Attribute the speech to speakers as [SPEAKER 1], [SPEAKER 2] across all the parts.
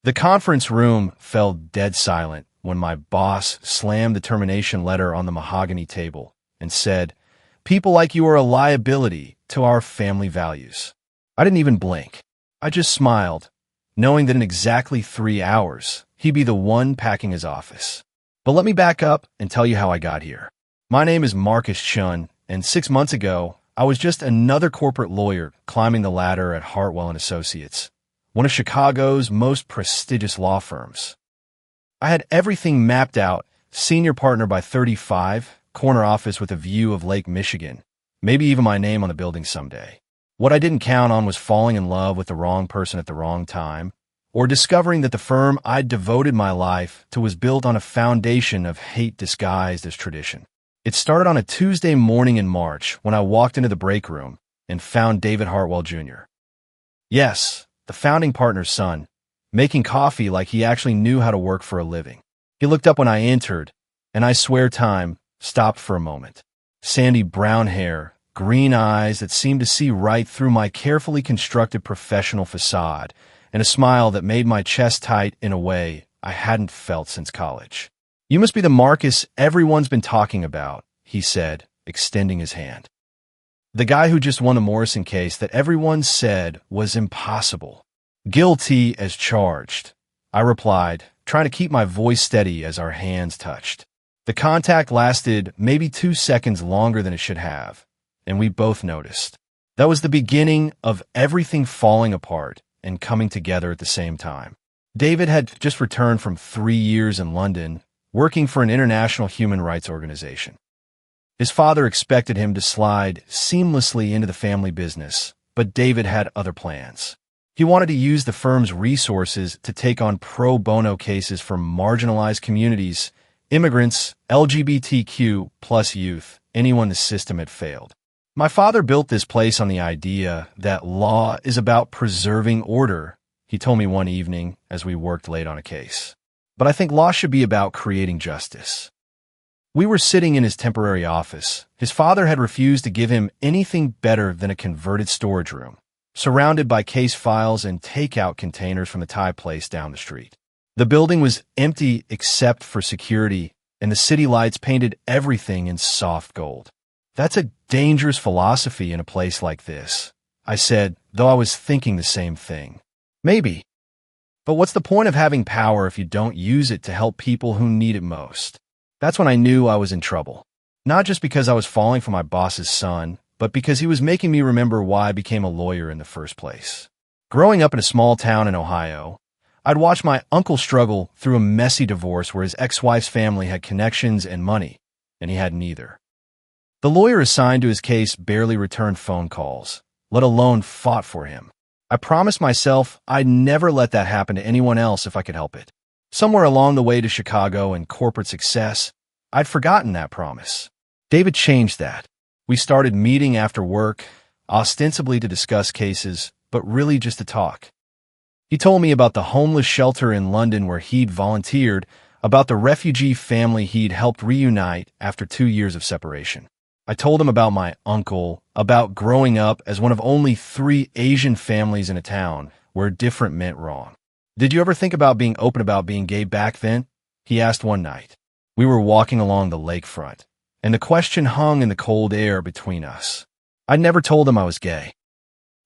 [SPEAKER 1] The conference room fell dead silent when my boss slammed the termination letter on the mahogany table and said, "People like you are a liability to our family values." I didn't even blink. I just smiled, knowing that in exactly 3 hours, he'd be the one packing his office. But let me back up and tell you how I got here. My name is Marcus Chun, and 6 months ago, I was just another corporate lawyer climbing the ladder at Hartwell & Associates, one of Chicago's most prestigious law firms. I had everything mapped out, senior partner by 35, corner office with a view of Lake Michigan, maybe even my name on the building someday. What I didn't count on was falling in love with the wrong person at the wrong time, or discovering that the firm I'd devoted my life to was built on a foundation of hate disguised as tradition. It started on a Tuesday morning in March when I walked into the break room and found David Hartwell Jr. Yes, the founding partner's son, making coffee like he actually knew how to work for a living. He looked up when I entered, and I swear time stopped for a moment. Sandy brown hair, green eyes that seemed to see right through my carefully constructed professional facade, and a smile that made my chest tight in a way I hadn't felt since college. "You must be the Marcus everyone's been talking about," he said, extending his hand. "The guy who just won the Morrison case that everyone said was impossible." "Guilty as charged," I replied, trying to keep my voice steady as our hands touched. The contact lasted maybe 2 seconds longer than it should have, and we both noticed. That was the beginning of everything falling apart and coming together at the same time. David had just returned from 3 years in London, working for an international human rights organization. His father expected him to slide seamlessly into the family business, but David had other plans. He wanted to use the firm's resources to take on pro bono cases for marginalized communities, immigrants, LGBTQ plus youth, anyone the system had failed. My father built this place on the idea that law is about preserving order, he told me one evening as we worked late on a case. But I think law should be about creating justice. We were sitting in his temporary office. His father had refused to give him anything better than a converted storage room, surrounded by case files and takeout containers from the Thai place down the street. The building was empty except for security, and the city lights painted everything in soft gold. "That's a dangerous philosophy in a place like this," I said, though I was thinking the same thing. "Maybe. But what's the point of having power if you don't use it to help people who need it most?" That's when I knew I was in trouble. Not just because I was falling for my boss's son, but because he was making me remember why I became a lawyer in the first place. Growing up in a small town in Ohio, I'd watched my uncle struggle through a messy divorce where his ex-wife's family had connections and money, and he had neither. The lawyer assigned to his case barely returned phone calls, let alone fought for him. I promised myself I'd never let that happen to anyone else if I could help it. Somewhere along the way to Chicago and corporate success, I'd forgotten that promise. David changed that. We started meeting after work, ostensibly to discuss cases, but really just to talk. He told me about the homeless shelter in London where he'd volunteered, about the refugee family he'd helped reunite after 2 years of separation. I told him about my uncle, about growing up as one of only 3 Asian families in a town where different meant wrong. "Did you ever think about being open about being gay back then?" he asked one night. We were walking along the lakefront, and the question hung in the cold air between us. I'd never told him I was gay.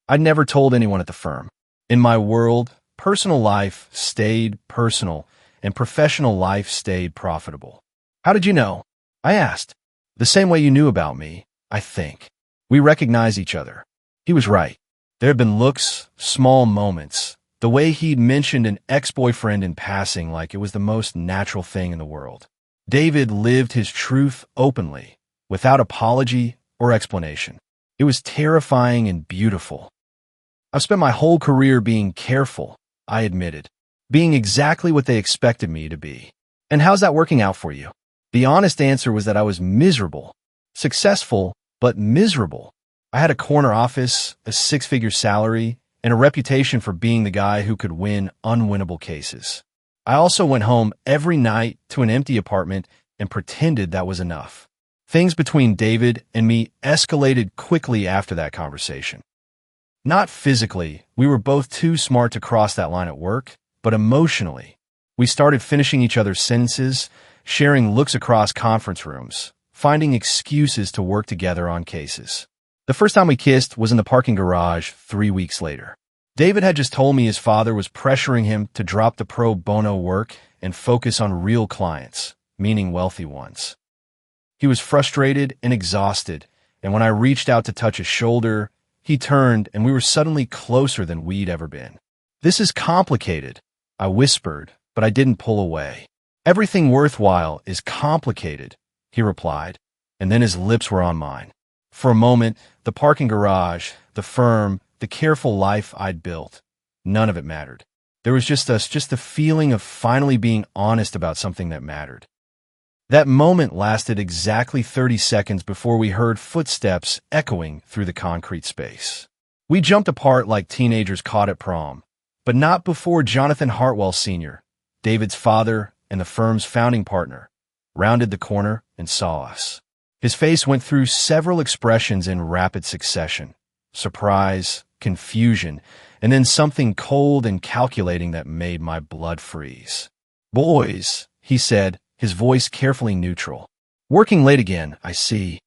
[SPEAKER 1] I'd never told anyone at the firm. In my world, personal life stayed personal, and professional life stayed profitable. "How did you know?" I asked. "The same way you knew about me, I think." We recognized each other. He was right. There had been looks, small moments, the way he'd mentioned an ex-boyfriend in passing like it was the most natural thing in the world. David lived his truth openly, without apology or explanation. It was terrifying and beautiful. "I've spent my whole career being careful," I admitted, "being exactly what they expected me to be." "And how's that working out for you?" The honest answer was that I was miserable. Successful, but miserable. I had a corner office, a 6-figure salary, and a reputation for being the guy who could win unwinnable cases. I also went home every night to an empty apartment and pretended that was enough. Things between David and me escalated quickly after that conversation. Not physically, we were both too smart to cross that line at work, but emotionally. We started finishing each other's sentences, sharing looks across conference rooms, finding excuses to work together on cases. The first time we kissed was in the parking garage 3 weeks later. David had just told me his father was pressuring him to drop the pro bono work and focus on real clients, meaning wealthy ones. He was frustrated and exhausted, and when I reached out to touch his shoulder, he turned and we were suddenly closer than we'd ever been. "This is complicated," I whispered, but I didn't pull away. "Everything worthwhile is complicated," he replied, and then his lips were on mine. For a moment, the parking garage, the firm, the careful life I'd built, none of it mattered. There was just the feeling of finally being honest about something that mattered. That moment lasted exactly 30 seconds before we heard footsteps echoing through the concrete space. We jumped apart like teenagers caught at prom, but not before Jonathan Hartwell Sr., David's father and the firm's founding partner, rounded the corner and saw us. His face went through several expressions in rapid succession: surprise, confusion, and then something cold and calculating that made my blood freeze. "Boys," he said, his voice carefully neutral. "Working late again, I see."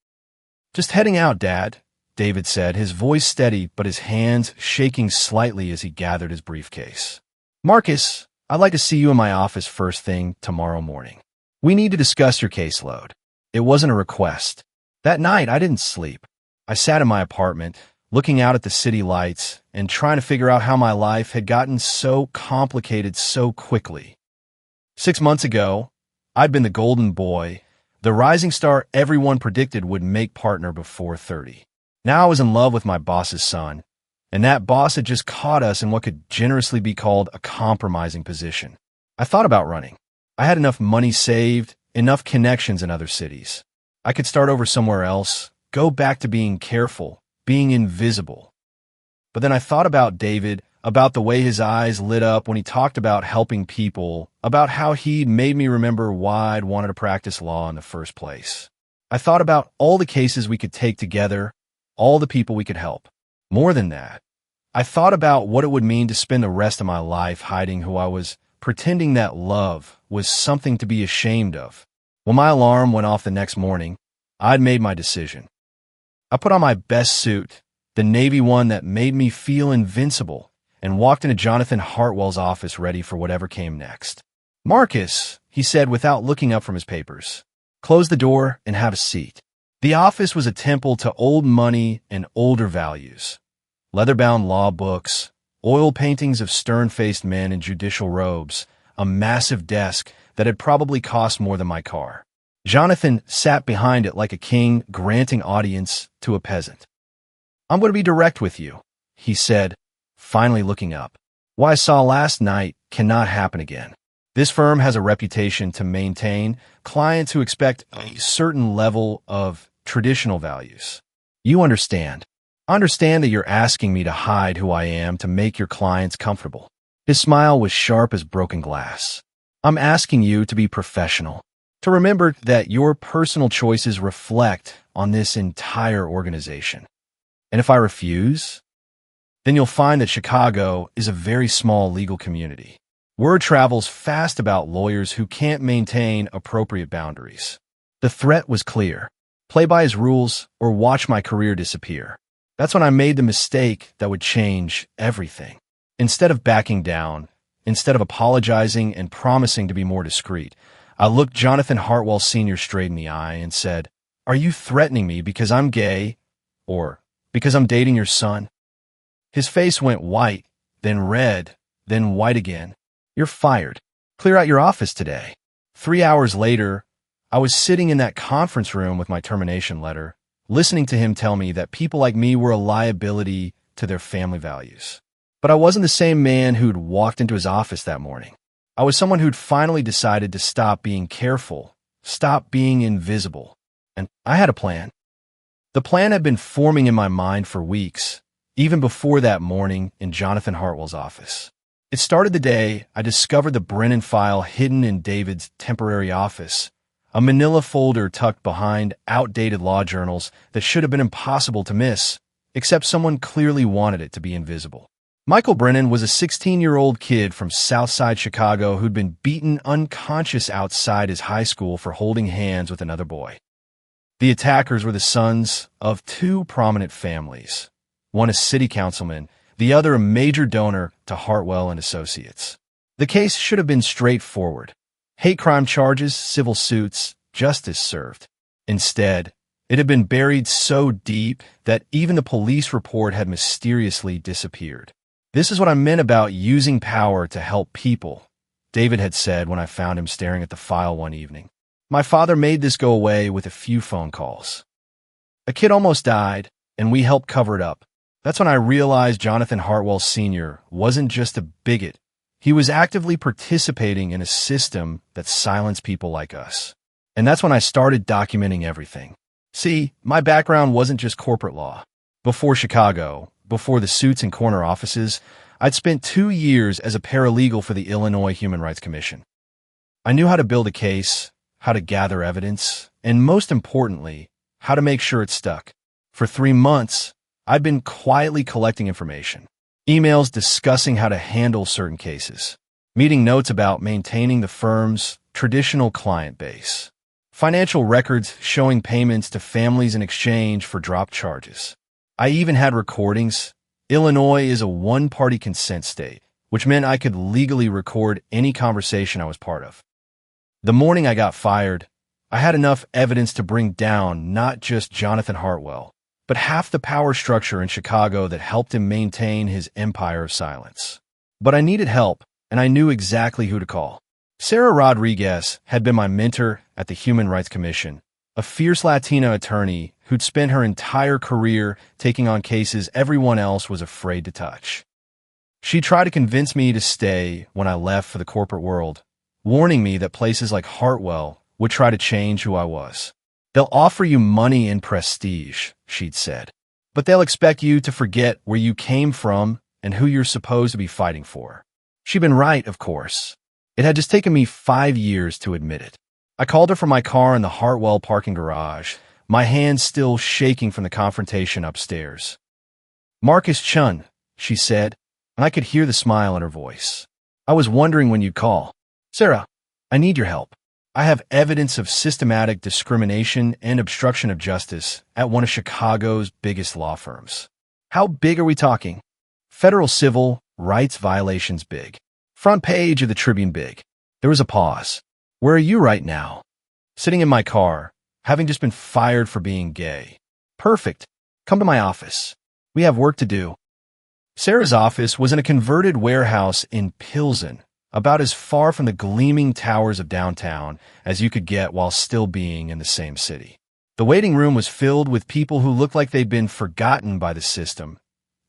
[SPEAKER 1] "Just heading out, Dad," David said, his voice steady but his hands shaking slightly as he gathered his briefcase. "Marcus, I'd like to see you in my office first thing tomorrow morning. We need to discuss your caseload." It wasn't a request. That night, I didn't sleep. I sat in my apartment, looking out at the city lights and trying to figure out how my life had gotten so complicated so quickly. 6 months ago, I'd been the golden boy, the rising star everyone predicted would make partner before 30. Now I was in love with my boss's son, and that boss had just caught us in what could generously be called a compromising position. I thought about running. I had enough money saved, enough connections in other cities. I could start over somewhere else, go back to being careful, being invisible. But then I thought about David, about the way his eyes lit up when he talked about helping people, about how he'd made me remember why I'd wanted to practice law in the first place. I thought about all the cases we could take together, all the people we could help. More than that, I thought about what it would mean to spend the rest of my life hiding who I was, pretending that love was something to be ashamed of. When my alarm went off the next morning, I'd made my decision. I put on my best suit, the navy one that made me feel invincible, and walked into Jonathan Hartwell's office ready for whatever came next. "Marcus," he said without looking up from his papers, "close the door and have a seat." The office was a temple to old money and older values. Leather-bound law books, oil paintings of stern-faced men in judicial robes, a massive desk that had probably cost more than my car. Jonathan sat behind it like a king granting audience to a peasant. "I'm going to be direct with you," he said, finally looking up. "What I saw last night cannot happen again. This firm has a reputation to maintain, clients who expect a certain level of traditional values. You understand. I understand that you're asking me to hide who I am to make your clients comfortable." His smile was sharp as broken glass. "I'm asking you to be professional, to remember that your personal choices reflect on this entire organization. And if I refuse, then you'll find that Chicago is a very small legal community. Word travels fast about lawyers who can't maintain appropriate boundaries." The threat was clear. Play by his rules or watch my career disappear. That's when I made the mistake that would change everything. Instead of backing down, instead of apologizing and promising to be more discreet, I looked Jonathan Hartwell Sr. straight in the eye and said, "Are you threatening me because I'm gay or because I'm dating your son?" His face went white, then red, then white again. "You're fired. Clear out your office today." 3 hours later, I was sitting in that conference room with my termination letter, listening to him tell me that people like me were a liability to their family values. But I wasn't the same man who'd walked into his office that morning. I was someone who'd finally decided to stop being careful, stop being invisible. And I had a plan. The plan had been forming in my mind for weeks, even before that morning in Jonathan Hartwell's office. It started the day I discovered the Brennan file hidden in David's temporary office, a manila folder tucked behind outdated law journals that should have been impossible to miss, except someone clearly wanted it to be invisible. Michael Brennan was a 16-year-old kid from Southside Chicago who'd been beaten unconscious outside his high school for holding hands with another boy. The attackers were the sons of two prominent families, one a city councilman, the other a major donor to Hartwell and Associates. The case should have been straightforward. Hate crime charges, civil suits, justice served. Instead, it had been buried so deep that even the police report had mysteriously disappeared. "This is what I meant about using power to help people," David had said when I found him staring at the file one evening. "My father made this go away with a few phone calls. A kid almost died, and we helped cover it up. That's when I realized Jonathan Hartwell Sr. wasn't just a bigot. He was actively participating in a system that silenced people like us. And that's when I started documenting everything. See, my background wasn't just corporate law. Before Chicago, before the suits and corner offices, I'd spent 2 years as a paralegal for the Illinois Human Rights Commission. I knew how to build a case, how to gather evidence, and most importantly, how to make sure it stuck. For 3 months, I'd been quietly collecting information. Emails discussing how to handle certain cases. Meeting notes about maintaining the firm's traditional client base. Financial records showing payments to families in exchange for dropped charges. I even had recordings. Illinois is a one-party consent state, which meant I could legally record any conversation I was part of. The morning I got fired, I had enough evidence to bring down not just Jonathan Hartwell, but half the power structure in Chicago that helped him maintain his empire of silence. But I needed help, and I knew exactly who to call. Sarah Rodriguez had been my mentor at the Human Rights Commission, a fierce Latina attorney who'd spent her entire career taking on cases everyone else was afraid to touch. She tried to convince me to stay when I left for the corporate world, warning me that places like Hartwell would try to change who I was. "They'll offer you money and prestige," she'd said, "but they'll expect you to forget where you came from and who you're supposed to be fighting for." She'd been right, of course. It had just taken me 5 years to admit it. I called her from my car in the Hartwell parking garage, my hands still shaking from the confrontation upstairs. "Marcus Chun," she said, and I could hear the smile in her voice. "I was wondering when you'd call. Sarah, I need your help. I have evidence of systematic discrimination and obstruction of justice at one of Chicago's biggest law firms." "How big are we talking?" "Federal civil rights violations big. Front page of the Tribune big." There was a pause. "Where are you right now?" "Sitting in my car, having just been fired for being gay." "Perfect. Come to my office. We have work to do." Sarah's office was in a converted warehouse in Pilsen, about as far from the gleaming towers of downtown as you could get while still being in the same city. The waiting room was filled with people who looked like they'd been forgotten by the system.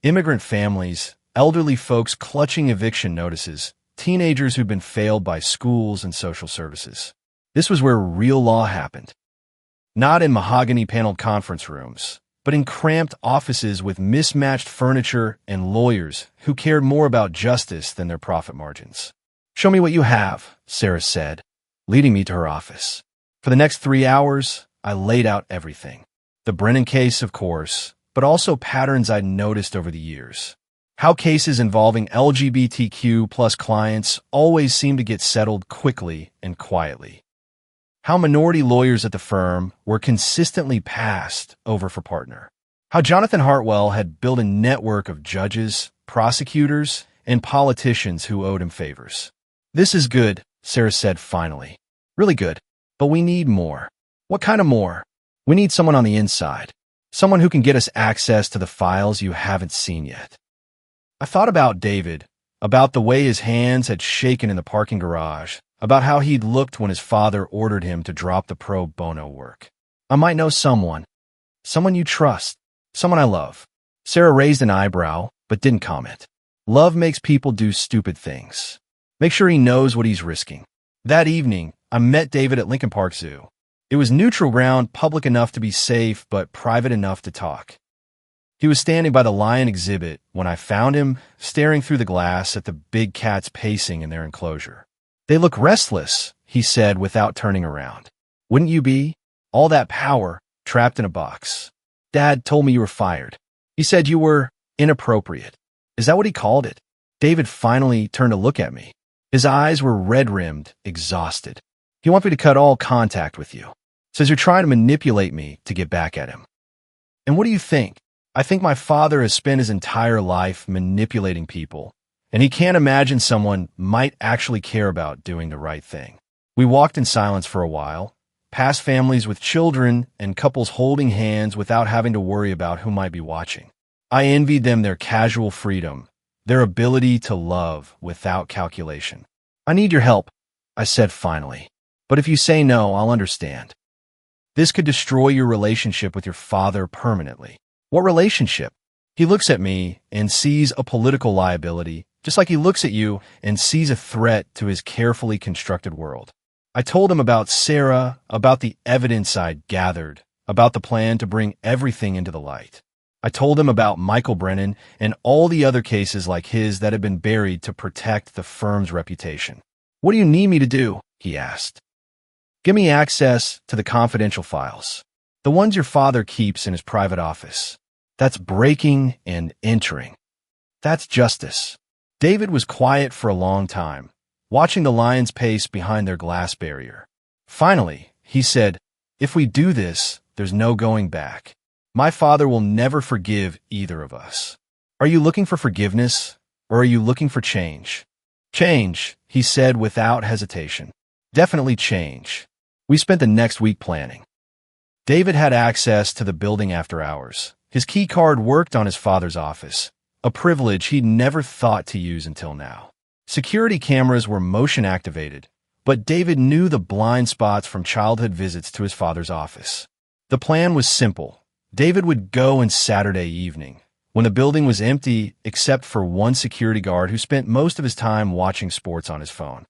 [SPEAKER 1] Immigrant families, elderly folks clutching eviction notices, teenagers who'd been failed by schools and social services. This was where real law happened. Not in mahogany-paneled conference rooms, but in cramped offices with mismatched furniture and lawyers who cared more about justice than their profit margins. "Show me what you have," Sarah said, leading me to her office. For the next 3 hours, I laid out everything. The Brennan case, of course, but also patterns I'd noticed over the years. How cases involving LGBTQ+ clients always seem to get settled quickly and quietly. How minority lawyers at the firm were consistently passed over for partner. How Jonathan Hartwell had built a network of judges, prosecutors, and politicians who owed him favors. "This is good," Sarah said finally. "Really good. But we need more." "What kind of more?" "We need someone on the inside. Someone who can get us access to the files you haven't seen yet." I thought about David, about the way his hands had shaken in the parking garage, about how he'd looked when his father ordered him to drop the pro bono work. "I might know someone. Someone you trust. Someone I love." Sarah raised an eyebrow, but didn't comment. "Love makes people do stupid things. Make sure he knows what he's risking." That evening, I met David at Lincoln Park Zoo. It was neutral ground, public enough to be safe, but private enough to talk. He was standing by the lion exhibit when I found him, staring through the glass at the big cats pacing in their enclosure. "They look restless," he said without turning around. "Wouldn't you be? All that power, trapped in a box. Dad told me you were fired. He said you were inappropriate." Is that what he called it? David finally turned to look at me. His eyes were red-rimmed, exhausted. He wants me to cut all contact with you. Says you're trying to manipulate me to get back at him. And what do you think? I think my father has spent his entire life manipulating people, and he can't imagine someone might actually care about doing the right thing. We walked in silence for a while, past families with children and couples holding hands without having to worry about who might be watching. I envied them their casual freedom, their ability to love without calculation. I need your help, I said finally. But if you say no, I'll understand. This could destroy your relationship with your father permanently. What relationship? He looks at me and sees a political liability, just like he looks at you and sees a threat to his carefully constructed world. I told him about Sarah, about the evidence I'd gathered, about the plan to bring everything into the light. I told him about Michael Brennan and all the other cases like his that had been buried to protect the firm's reputation. What do you need me to do? He asked. Give me access to the confidential files, the ones your father keeps in his private office. That's breaking and entering. That's justice. David was quiet for a long time, watching the lions pace behind their glass barrier. Finally, he said, if we do this, there's no going back. My father will never forgive either of us. Are you looking for forgiveness, or are you looking for change? Change, he said without hesitation. Definitely change. We spent the next week planning. David had access to the building after hours. His key card worked on his father's office, a privilege he'd never thought to use until now. Security cameras were motion activated, but David knew the blind spots from childhood visits to his father's office. The plan was simple. David would go on Saturday evening, when the building was empty except for one security guard who spent most of his time watching sports on his phone.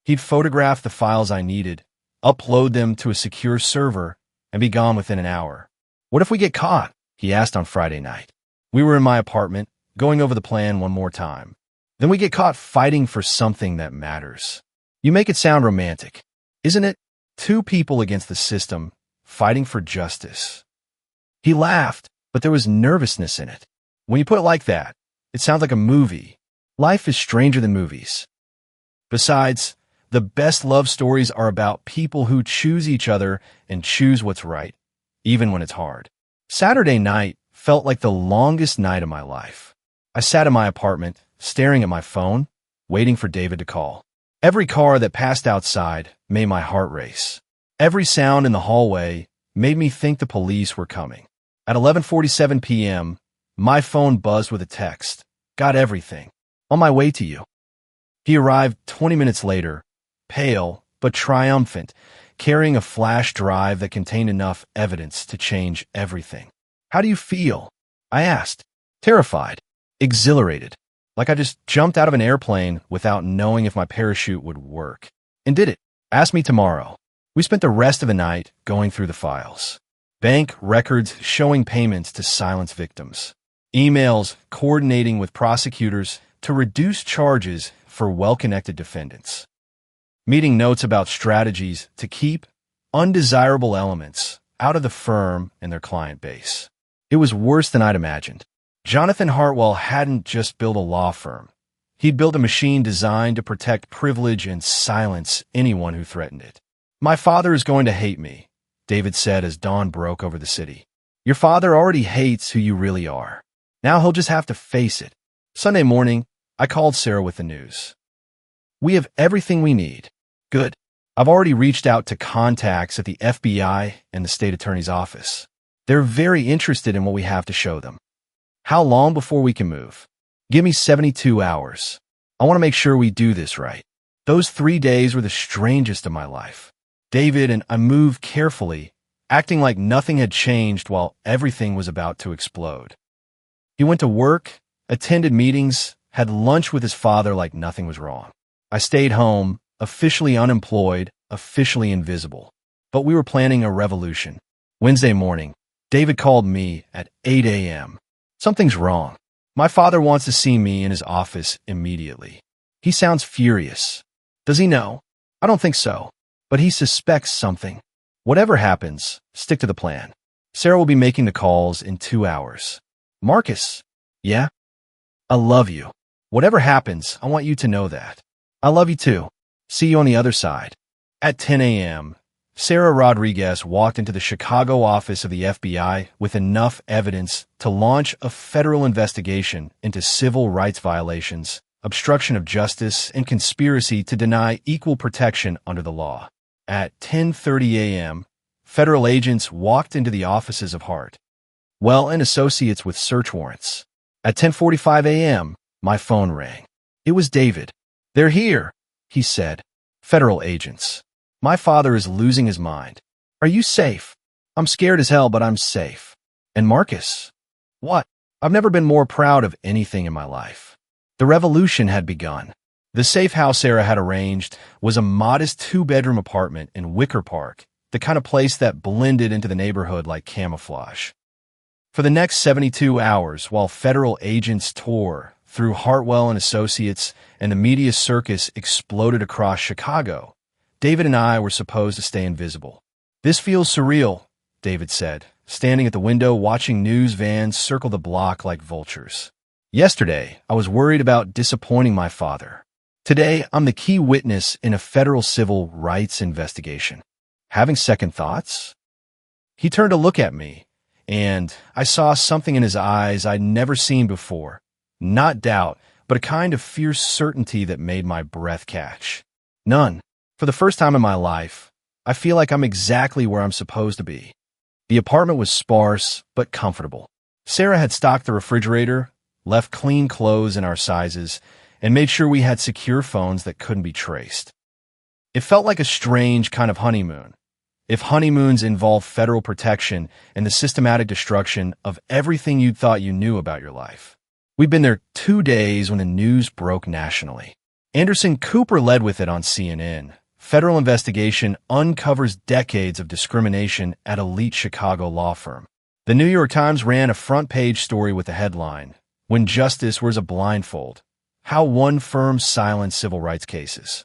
[SPEAKER 1] He'd photograph the files I needed, upload them to a secure server, and be gone within an hour. What if we get caught? He asked on Friday night. We were in my apartment, going over the plan one more time. Then we get caught fighting for something that matters. You make it sound romantic, isn't it? Two people against the system, fighting for justice. He laughed, but there was nervousness in it. When you put it like that, it sounds like a movie. Life is stranger than movies. Besides, the best love stories are about people who choose each other and choose what's right, even when it's hard. Saturday night felt like the longest night of my life. I sat in my apartment, staring at my phone, waiting for David to call. Every car that passed outside made my heart race. Every sound in the hallway made me think the police were coming. At 11:47 p.m., my phone buzzed with a text. Got everything. On my way to you. He arrived 20 minutes later, pale but triumphant, carrying a flash drive that contained enough evidence to change everything. How do you feel? I asked. Terrified. Exhilarated. Like I just jumped out of an airplane without knowing if my parachute would work. And did it. Ask me tomorrow. We spent the rest of the night going through the files. Bank records showing payments to silence victims. Emails coordinating with prosecutors to reduce charges for well-connected defendants. Meeting notes about strategies to keep undesirable elements out of the firm and their client base. It was worse than I'd imagined. Jonathan Hartwell hadn't just built a law firm. He'd built a machine designed to protect privilege and silence anyone who threatened it. My father is going to hate me, David said as dawn broke over the city. Your father already hates who you really are. Now he'll just have to face it. Sunday morning, I called Sarah with the news. We have everything we need. Good. I've already reached out to contacts at the FBI and the state attorney's office. They're very interested in what we have to show them. How long before we can move? Give me 72 hours. I want to make sure we do this right. Those 3 days were the strangest of my life. David and I moved carefully, acting like nothing had changed while everything was about to explode. He went to work, attended meetings, had lunch with his father like nothing was wrong. I stayed home, officially unemployed, officially invisible. But we were planning a revolution. Wednesday morning, David called me at 8 a.m. Something's wrong. My father wants to see me in his office immediately. He sounds furious. Does he know? I don't think so. But he suspects something. Whatever happens, stick to the plan. Sarah will be making the calls in 2 hours. Marcus. Yeah? I love you. Whatever happens, I want you to know that. I love you too. See you on the other side. At 10 a.m., Sarah Rodriguez walked into the Chicago office of the FBI with enough evidence to launch a federal investigation into civil rights violations, obstruction of justice, and conspiracy to deny equal protection under the law. At 10:30 a.m., federal agents walked into the offices of Hart, Well and Associates with search warrants. At 10:45 a.m., my phone rang. It was David. "They're here," he said. "Federal agents. My father is losing his mind. Are you safe?" "I'm scared as hell, but I'm safe." "And Marcus?" "What?" I've never been more proud of anything in my life. The revolution had begun. The safe house Sarah had arranged was a modest two-bedroom apartment in Wicker Park, the kind of place that blended into the neighborhood like camouflage. For the next 72 hours, while federal agents tore through Hartwell and Associates and the media circus exploded across Chicago, David and I were supposed to stay invisible. "This feels surreal," David said, standing at the window watching news vans circle the block like vultures. "Yesterday, I was worried about disappointing my father. Today, I'm the key witness in a federal civil rights investigation. Having second thoughts?" He turned to look at me, and I saw something in his eyes I'd never seen before. Not doubt, but a kind of fierce certainty that made my breath catch. "None. For the first time in my life, I feel like I'm exactly where I'm supposed to be." The apartment was sparse, but comfortable. Sarah had stocked the refrigerator, left clean clothes in our sizes, and made sure we had secure phones that couldn't be traced. It felt like a strange kind of honeymoon. If honeymoons involve federal protection and the systematic destruction of everything you thought you knew about your life. We'd been there 2 days when the news broke nationally. Anderson Cooper led with it on CNN. Federal investigation uncovers decades of discrimination at elite Chicago law firm. The New York Times ran a front-page story with the headline, "When Justice Wears a Blindfold: How One Firm Silenced Civil Rights Cases."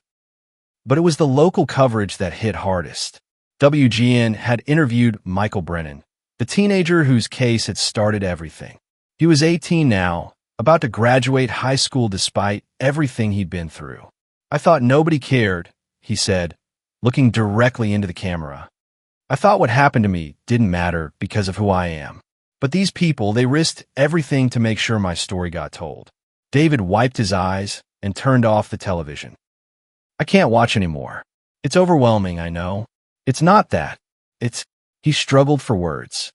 [SPEAKER 1] But it was the local coverage that hit hardest. WGN had interviewed Michael Brennan, the teenager whose case had started everything. He was 18 now, about to graduate high school despite everything he'd been through. "I thought nobody cared," he said, looking directly into the camera. "I thought what happened to me didn't matter because of who I am. But these people, they risked everything to make sure my story got told." David wiped his eyes and turned off the television. "I can't watch anymore. It's overwhelming, I know. It's not that. He struggled for words.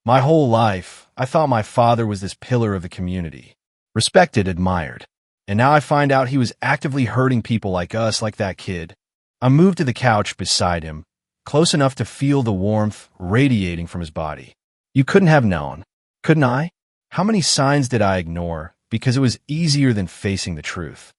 [SPEAKER 1] "My whole life, I thought my father was this pillar of the community. Respected, admired. And now I find out he was actively hurting people like us, like that kid." I moved to the couch beside him, close enough to feel the warmth radiating from his body. "You couldn't have known, couldn't I? How many signs did I ignore because it was easier than facing the truth?"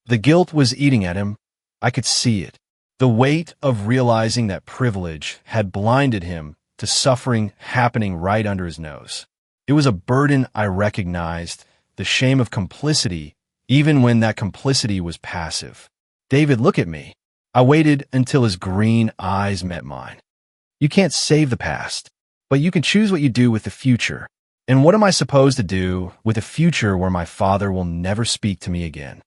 [SPEAKER 1] The guilt was eating at him. I could see it. The weight of realizing that privilege had blinded him to suffering happening right under his nose. It was a burden I recognized, the shame of complicity, even when that complicity was passive. "David, look at me." I waited until his green eyes met mine. "You can't save the past, but you can choose what you do with the future. And what am I supposed to do with a future where my father will never speak to me again?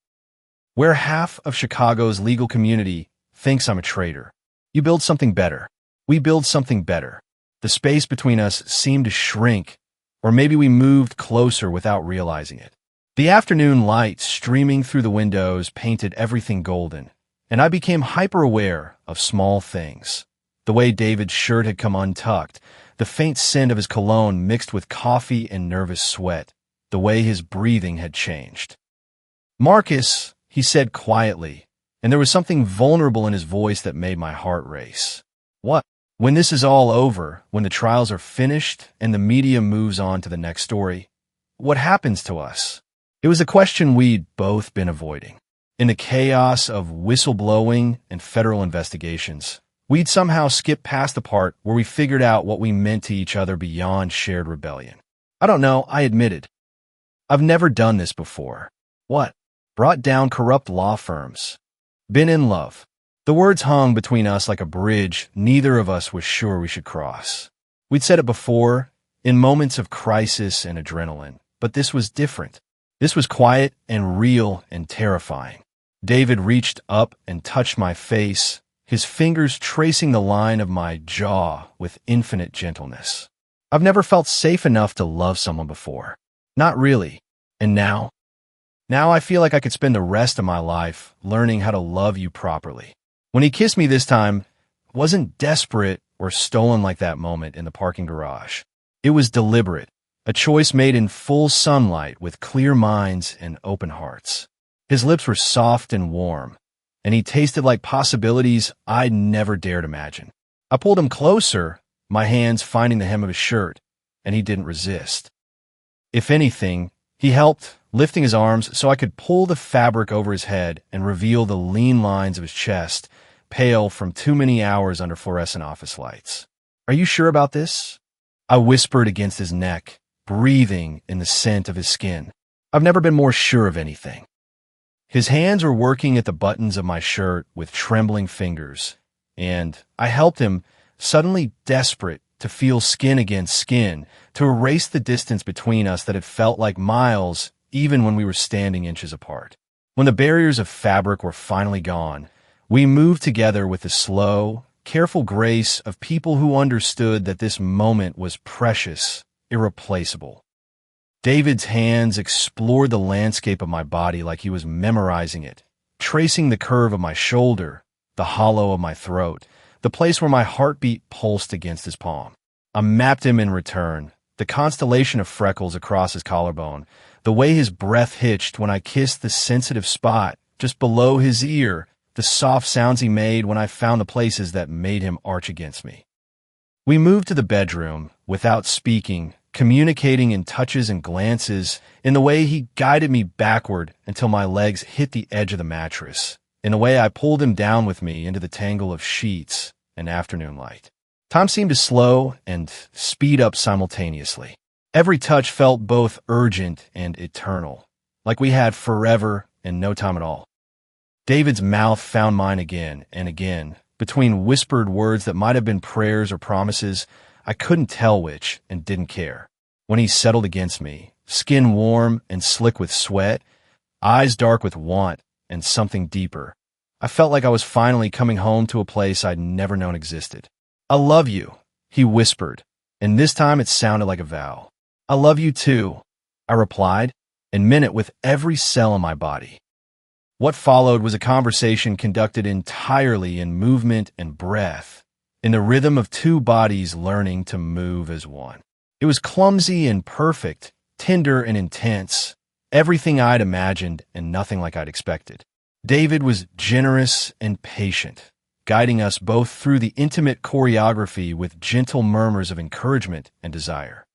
[SPEAKER 1] Where half of Chicago's legal community thinks I'm a traitor. You build something better. We build something better." The space between us seemed to shrink, or maybe we moved closer without realizing it. The afternoon light streaming through the windows painted everything golden, and I became hyper-aware of small things. The way David's shirt had come untucked, the faint scent of his cologne mixed with coffee and nervous sweat, the way his breathing had changed. "Marcus," he said quietly, and there was something vulnerable in his voice that made my heart race. "What? When this is all over, when the trials are finished and the media moves on to the next story, what happens to us?" It was a question we'd both been avoiding. In the chaos of whistleblowing and federal investigations, we'd somehow skipped past the part where we figured out what we meant to each other beyond shared rebellion. "I don't know," I admitted. "I've never done this before." "What?" "Brought down corrupt law firms. Been in love." The words hung between us like a bridge neither of us was sure we should cross. We'd said it before, in moments of crisis and adrenaline, but this was different. This was quiet and real and terrifying. David reached up and touched my face, his fingers tracing the line of my jaw with infinite gentleness. I've never felt safe enough to love someone before. Not really. And now? Now I feel like I could spend the rest of my life learning how to love you properly. When he kissed me this time, it wasn't desperate or stolen like that moment in the parking garage. It was deliberate, a choice made in full sunlight with clear minds and open hearts. His lips were soft and warm, and he tasted like possibilities I'd never dared imagine. I pulled him closer, my hands finding the hem of his shirt, and he didn't resist. If anything, he helped, lifting his arms so I could pull the fabric over his head and reveal the lean lines of his chest, pale from too many hours under fluorescent office lights. "Are you sure about this?" I whispered against his neck, breathing in the scent of his skin. I've never been more sure of anything. His hands were working at the buttons of my shirt with trembling fingers, and I helped him, suddenly desperate to feel skin against skin, to erase the distance between us that had felt like miles even when we were standing inches apart. When the barriers of fabric were finally gone, we moved together with the slow, careful grace of people who understood that this moment was precious, irreplaceable. David's hands explored the landscape of my body like he was memorizing it, tracing the curve of my shoulder, the hollow of my throat, the place where my heartbeat pulsed against his palm. I mapped him in return, the constellation of freckles across his collarbone, the way his breath hitched when I kissed the sensitive spot just below his ear, the soft sounds he made when I found the places that made him arch against me. We moved to the bedroom, without speaking, communicating in touches and glances, in the way he guided me backward until my legs hit the edge of the mattress, in the way I pulled him down with me into the tangle of sheets and afternoon light. Time seemed to slow and speed up simultaneously. Every touch felt both urgent and eternal, like we had forever and no time at all. David's mouth found mine again and again, between whispered words that might have been prayers or promises. I couldn't tell which and didn't care. When he settled against me, skin warm and slick with sweat, eyes dark with want and something deeper, I felt like I was finally coming home to a place I'd never known existed. "I love you," he whispered, and this time it sounded like a vow. "I love you too," I replied, and meant it with every cell in my body. What followed was a conversation conducted entirely in movement and breath, in the rhythm of two bodies learning to move as one. It was clumsy and perfect, tender and intense, everything I'd imagined and nothing like I'd expected. David was generous and patient, guiding us both through the intimate choreography with gentle murmurs of encouragement and desire.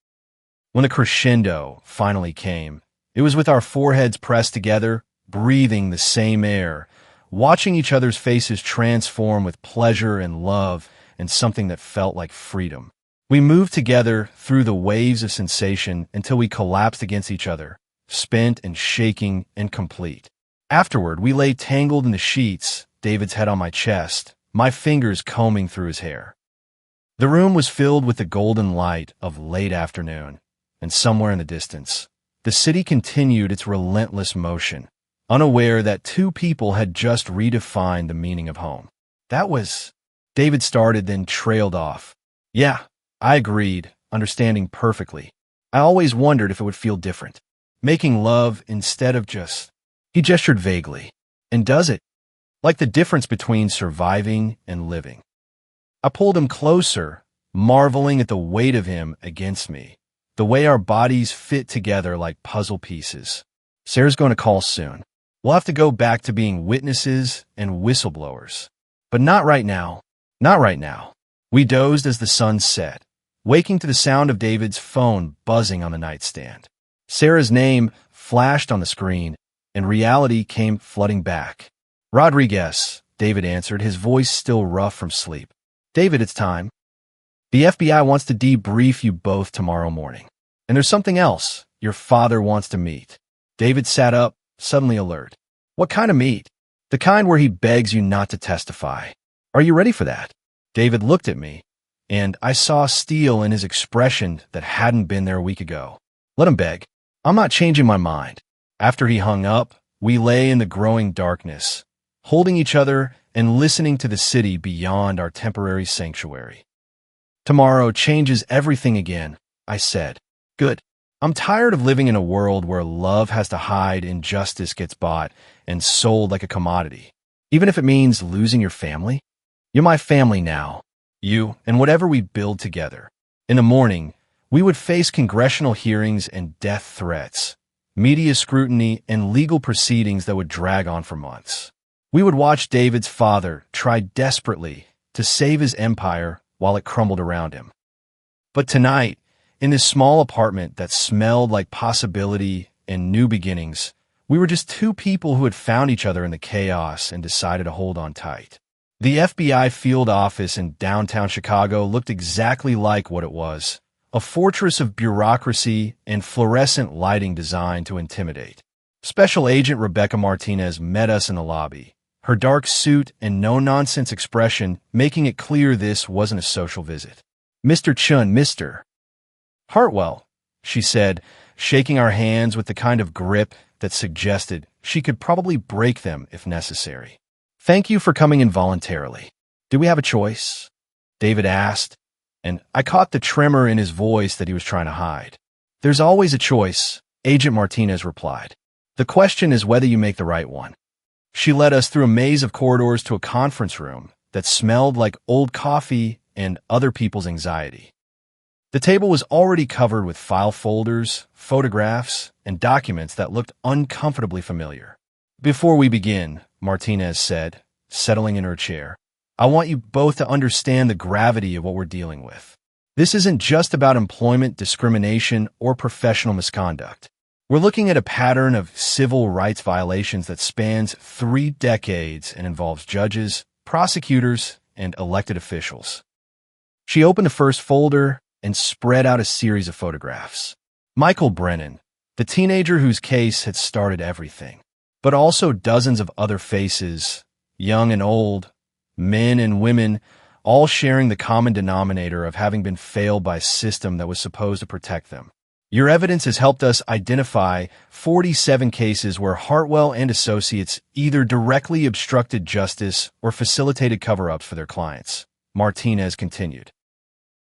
[SPEAKER 1] When the crescendo finally came, it was with our foreheads pressed together, breathing the same air, watching each other's faces transform with pleasure and love and something that felt like freedom. We moved together through the waves of sensation until we collapsed against each other, spent and shaking and complete. Afterward, we lay tangled in the sheets, David's head on my chest, my fingers combing through his hair. The room was filled with the golden light of late afternoon, and somewhere in the distance, the city continued its relentless motion, unaware that two people had just redefined the meaning of home. "That was—" David started, then trailed off. "Yeah," I agreed, understanding perfectly. I always wondered if it would feel different. Making love instead of just— He gestured vaguely. "And does it? Like the difference between surviving and living." I pulled him closer, marveling at the weight of him against me, the way our bodies fit together like puzzle pieces. "Sarah's going to call soon. We'll have to go back to being witnesses and whistleblowers. But not right now. Not right now." We dozed as the sun set, waking to the sound of David's phone buzzing on the nightstand. Sarah's name flashed on the screen, and reality came flooding back. "Rodriguez," David answered, his voice still rough from sleep. "David, it's time. The FBI wants to debrief you both tomorrow morning. And there's something else. Your father wants to meet." David sat up, suddenly alert. "What kind of meet?" "The kind where he begs you not to testify. Are you ready for that?" David looked at me, and I saw steel in his expression that hadn't been there a week ago. "Let him beg. I'm not changing my mind." After he hung up, we lay in the growing darkness, holding each other and listening to the city beyond our temporary sanctuary. Tomorrow changes everything again, I said. Good. I'm tired of living in a world where love has to hide, injustice gets bought and sold like a commodity. Even if it means losing your family. You're my family now. You and whatever we build together. In the morning, we would face congressional hearings and death threats, media scrutiny, and legal proceedings that would drag on for months. We would watch David's father try desperately to save his empire while it crumbled around him. But tonight, in this small apartment that smelled like possibility and new beginnings, we were just two people who had found each other in the chaos and decided to hold on tight. The FBI field office in downtown Chicago looked exactly like what it was, a fortress of bureaucracy and fluorescent lighting designed to intimidate. Special Agent Rebecca Martinez met us in the lobby, her dark suit and no-nonsense expression making it clear this wasn't a social visit. Mr. Chun, Mr. Hartwell, she said, shaking our hands with the kind of grip that suggested she could probably break them if necessary. Thank you for coming in voluntarily. Do we have a choice? David asked, and I caught the tremor in his voice that he was trying to hide. There's always a choice, Agent Martinez replied. The question is whether you make the right one. She led us through a maze of corridors to a conference room that smelled like old coffee and other people's anxiety. The table was already covered with file folders, photographs, and documents that looked uncomfortably familiar. Before we begin, Martinez said, settling in her chair, I want you both to understand the gravity of what we're dealing with. This isn't just about employment discrimination or professional misconduct. We're looking at a pattern of civil rights violations that spans 3 decades and involves judges, prosecutors, and elected officials. She opened the first folder and spread out a series of photographs. Michael Brennan, the teenager whose case had started everything, but also dozens of other faces, young and old, men and women, all sharing the common denominator of having been failed by a system that was supposed to protect them. Your evidence has helped us identify 47 cases where Hartwell and associates either directly obstructed justice or facilitated cover-ups for their clients, Martinez continued.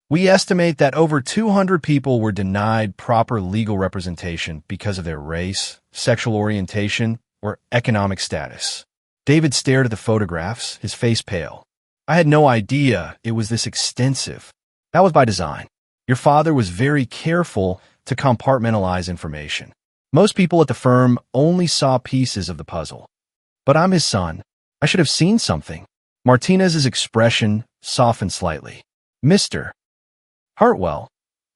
[SPEAKER 1] We estimate that over 200 people were denied proper legal representation because of their race, sexual orientation, or economic status. David stared at the photographs, his face pale. I had no idea it was this extensive. That was by design. Your father was very careful to compartmentalize information. Most people at the firm only saw pieces of the puzzle. But I'm his son. I should have seen something. Martinez's expression softened slightly. Mr. Hartwell,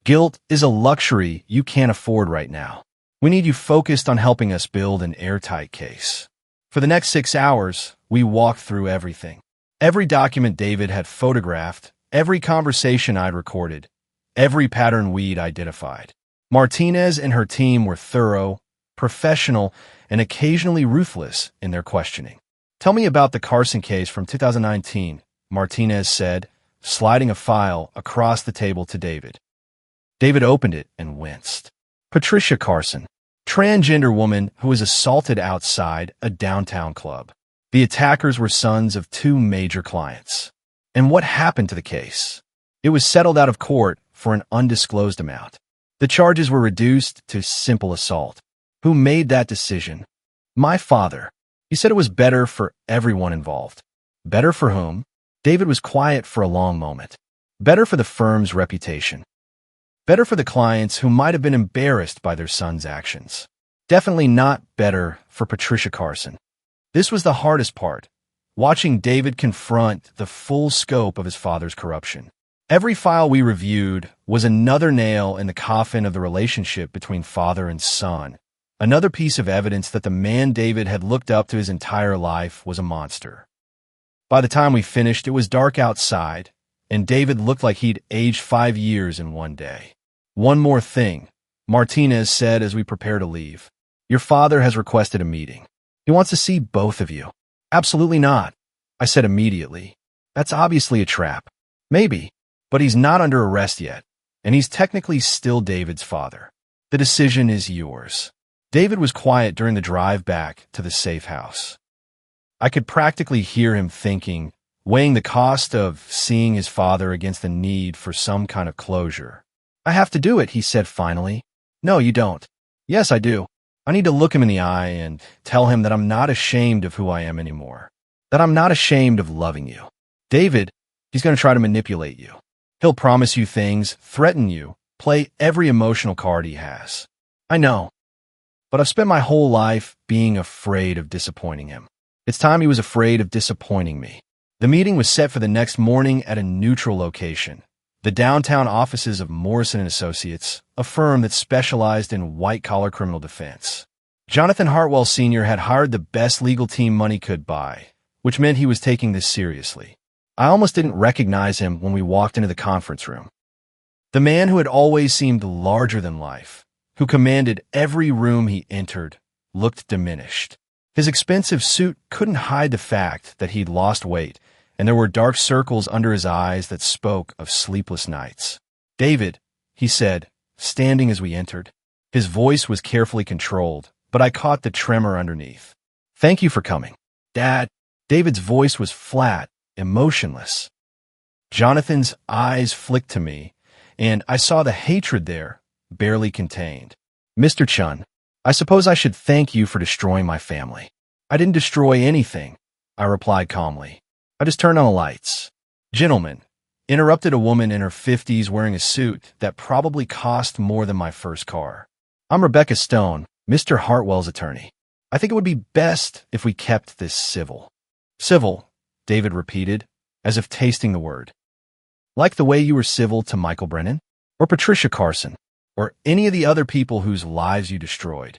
[SPEAKER 1] guilt is a luxury you can't afford right now. We need you focused on helping us build an airtight case. For the next 6 hours, we walked through everything. Every document David had photographed, every conversation I'd recorded, every pattern we'd identified. Martinez and her team were thorough, professional, and occasionally ruthless in their questioning. Tell me about the Carson case from 2019, Martinez said, sliding a file across the table to David. David opened it and winced. Patricia Carson, transgender woman who was assaulted outside a downtown club. The attackers were sons of 2 major clients. And what happened to the case? It was settled out of court for an undisclosed amount. The charges were reduced to simple assault. Who made that decision? My father. He said it was better for everyone involved. Better for whom? David was quiet for a long moment. Better for the firm's reputation. Better for the clients who might have been embarrassed by their son's actions. Definitely not better for Patricia Carson. This was the hardest part, watching David confront the full scope of his father's corruption. Every file we reviewed was another nail in the coffin of the relationship between father and son, another piece of evidence that the man David had looked up to his entire life was a monster. By the time we finished, it was dark outside, and David looked like he'd aged 5 years in one day. One more thing, Martinez said as we prepared to leave. Your father has requested a meeting. He wants to see both of you. Absolutely not, I said immediately. That's obviously a trap. Maybe. But he's not under arrest yet, and he's technically still David's father. The decision is yours. David was quiet during the drive back to the safe house. I could practically hear him thinking, weighing the cost of seeing his father against the need for some kind of closure. "I have to do it," he said finally. "No, you don't." "Yes, I do. I need to look him in the eye and tell him that I'm not ashamed of who I am anymore. That I'm not ashamed of loving you. David, he's going to try to manipulate you. He'll promise you things, threaten you, play every emotional card he has. I know. But I've spent my whole life being afraid of disappointing him. It's time he was afraid of disappointing me." The meeting was set for the next morning at a neutral location, the downtown offices of Morrison & Associates, a firm that specialized in white-collar criminal defense. Jonathan Hartwell Sr. had hired the best legal team money could buy, which meant he was taking this seriously. I almost didn't recognize him when we walked into the conference room. The man who had always seemed larger than life, who commanded every room he entered, looked diminished. His expensive suit couldn't hide the fact that he'd lost weight, and there were dark circles under his eyes that spoke of sleepless nights. "David," he said, standing as we entered. His voice was carefully controlled, but I caught the tremor underneath. "Thank you for coming." "Dad." David's voice was flat, emotionless. Jonathan's eyes flicked to me, and I saw the hatred there, barely contained. "Mr. Chun, I suppose I should thank you for destroying my family." "I didn't destroy anything," I replied calmly. "I just turned on the lights." "Gentlemen," interrupted a woman in her 50s wearing a suit that probably cost more than my first car. "I'm Rebecca Stone, Mr. Hartwell's attorney. I think it would be best if we kept this civil." "Civil," David repeated, as if tasting the word. "Like the way you were civil to Michael Brennan? Or Patricia Carson? Or any of the other people whose lives you destroyed?"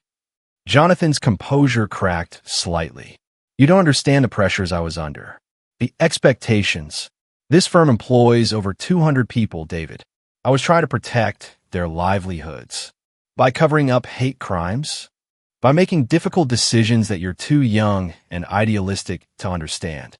[SPEAKER 1] Jonathan's composure cracked slightly. "You don't understand the pressures I was under. The expectations. This firm employs over 200 people, David. I was trying to protect their livelihoods. By covering up hate crimes? By making difficult decisions that you're too young and idealistic to understand."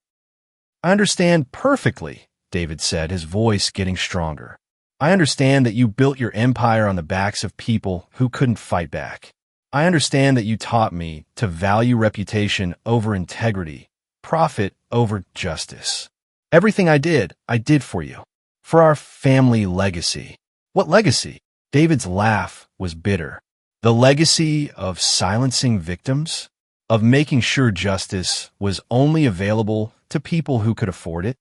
[SPEAKER 1] "I understand perfectly," David said, his voice getting stronger. "I understand that you built your empire on the backs of people who couldn't fight back. I understand that you taught me to value reputation over integrity, profit over justice. Everything I did for you. For our family legacy." "What legacy?" David's laugh was bitter. "The legacy of silencing victims? Of making sure justice was only available to people who could afford it?"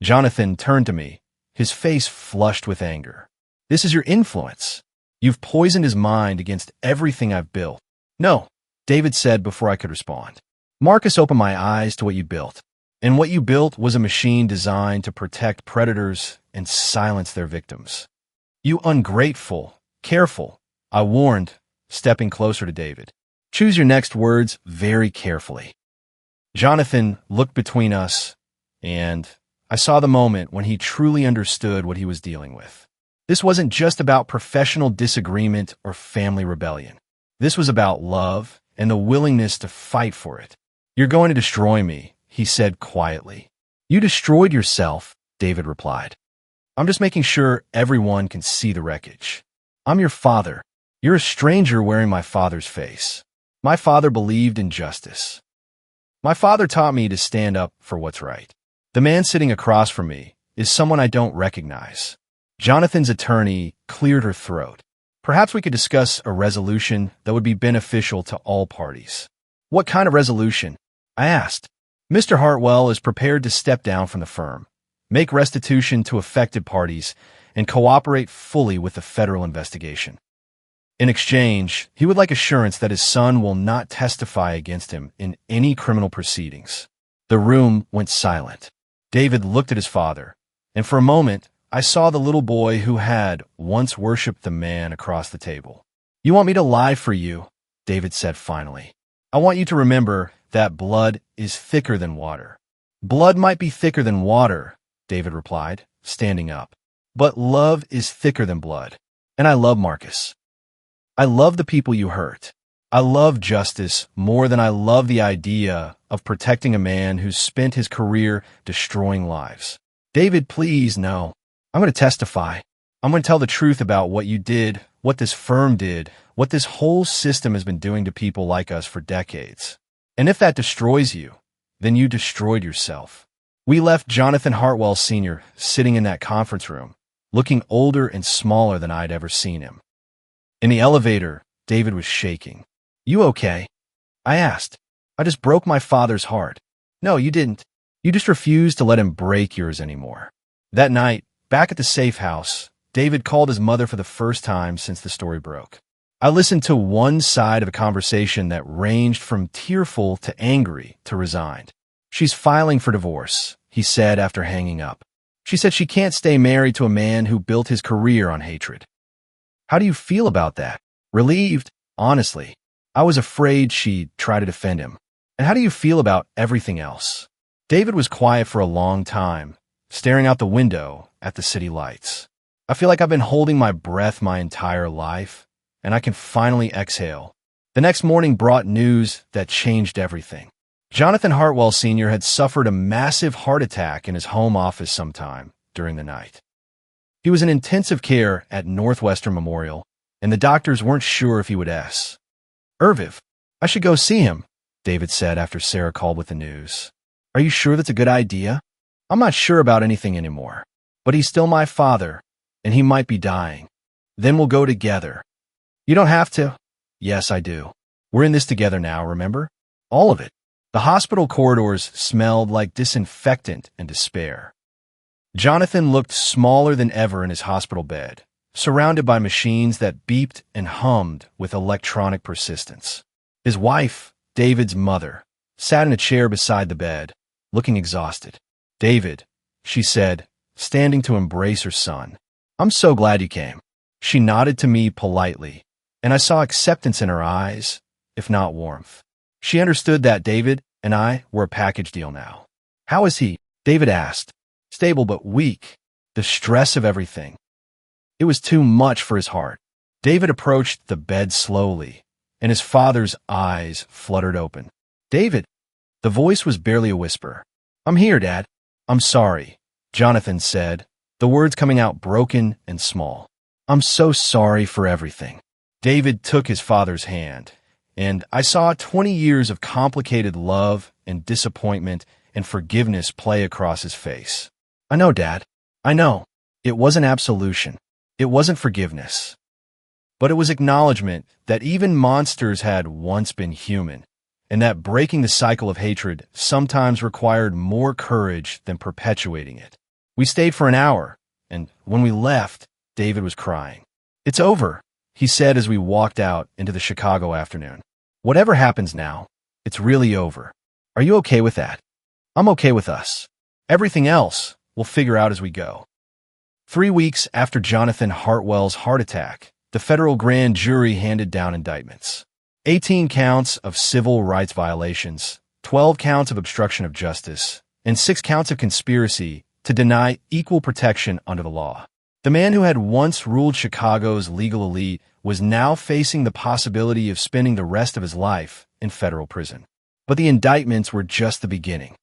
[SPEAKER 1] Jonathan turned to me, his face flushed with anger. "This is your influence. You've poisoned his mind against everything I've built." "No," David said before I could respond. "Marcus opened my eyes to what you built. And what you built was a machine designed to protect predators and silence their victims." "You ungrateful, careful," I warned, stepping closer to David. "Choose your next words very carefully." Jonathan looked between us, and I saw the moment when he truly understood what he was dealing with. This wasn't just about professional disagreement or family rebellion. This was about love and the willingness to fight for it. "You're going to destroy me," he said quietly. "You destroyed yourself," David replied. "I'm just making sure everyone can see the wreckage. I'm your father. You're a stranger wearing my father's face. My father believed in justice. My father taught me to stand up for what's right. The man sitting across from me is someone I don't recognize." Jonathan's attorney cleared her throat. "Perhaps we could discuss a resolution that would be beneficial to all parties." "What kind of resolution?" I asked. "Mr. Hartwell is prepared to step down from the firm, make restitution to affected parties, and cooperate fully with the federal investigation. In exchange, he would like assurance that his son will not testify against him in any criminal proceedings." The room went silent. David looked at his father, and for a moment, I saw the little boy who had once worshipped the man across the table. "You want me to lie for you," David said finally. "I want you to remember that blood is thicker than water." "Blood might be thicker than water," David replied, standing up. "But love is thicker than blood. And I love Marcus. I love the people you hurt. I love justice more than I love the idea of protecting a man who's spent his career destroying lives." "David, please, no. I'm going to testify." I'm going to tell the truth about what you did, what this firm did, what this whole system has been doing to people like us for decades. And if that destroys you, then you destroyed yourself. We left Jonathan Hartwell Sr. sitting in that conference room, looking older and smaller than I'd ever seen him. In the elevator, David was shaking. "You okay?" I asked. "I just broke my father's heart." "No, you didn't. You just refused to let him break yours anymore." That night, back at the safe house, David called his mother for the first time since the story broke. I listened to one side of a conversation that ranged from tearful to angry to resigned. "She's filing for divorce," he said after hanging up. "She said she can't stay married to a man who built his career on hatred." "How do you feel about that?" "Relieved, honestly. I was afraid she'd try to defend him." "And how do you feel about everything else?" David was quiet for a long time, staring out the window at the city lights. "I feel like I've been holding my breath my entire life, and I can finally exhale." The next morning brought news that changed everything. Jonathan Hartwell Sr. had suffered a massive heart attack in his home office sometime during the night. He was in intensive care at Northwestern Memorial, and the doctors weren't sure if he would "Irviv, I should go see him," David said after Sarah called with the news. "Are you sure that's a good idea?" "I'm not sure about anything anymore, but he's still my father, and he might be dying. Then we'll go together." "You don't have to." "Yes, I do. We're in this together now, remember? All of it." The hospital corridors smelled like disinfectant and despair. Jonathan looked smaller than ever in his hospital bed, surrounded by machines that beeped and hummed with electronic persistence. His wife, David's mother, sat in a chair beside the bed, looking exhausted. "David," she said, standing to embrace her son, "I'm so glad you came." She nodded to me politely, and I saw acceptance in her eyes, if not warmth. She understood that David and I were a package deal now. "How is he?" David asked. "Stable but weak. The stress of everything. It was too much for his heart." David approached the bed slowly, and his father's eyes fluttered open. "David," the voice was barely a whisper. "I'm here, Dad." "I'm sorry," Jonathan said, the words coming out broken and small. "I'm so sorry for everything." David took his father's hand, and I saw 20 years of complicated love and disappointment and forgiveness play across his face. "I know, Dad. I know. It wasn't absolution. It wasn't forgiveness. But it was acknowledgement that even monsters had once been human, and that breaking the cycle of hatred sometimes required more courage than perpetuating it." We stayed for an hour, and when we left, David was crying. "It's over," he said as we walked out into the Chicago afternoon. "Whatever happens now, it's really over. Are you okay with that?" "I'm okay with us. Everything else we'll figure out as we go." 3 weeks after Jonathan Hartwell's heart attack, the federal grand jury handed down indictments. 18 counts of civil rights violations, 12 counts of obstruction of justice, and 6 counts of conspiracy to deny equal protection under the law. The man who had once ruled Chicago's legal elite was now facing the possibility of spending the rest of his life in federal prison. But the indictments were just the beginning.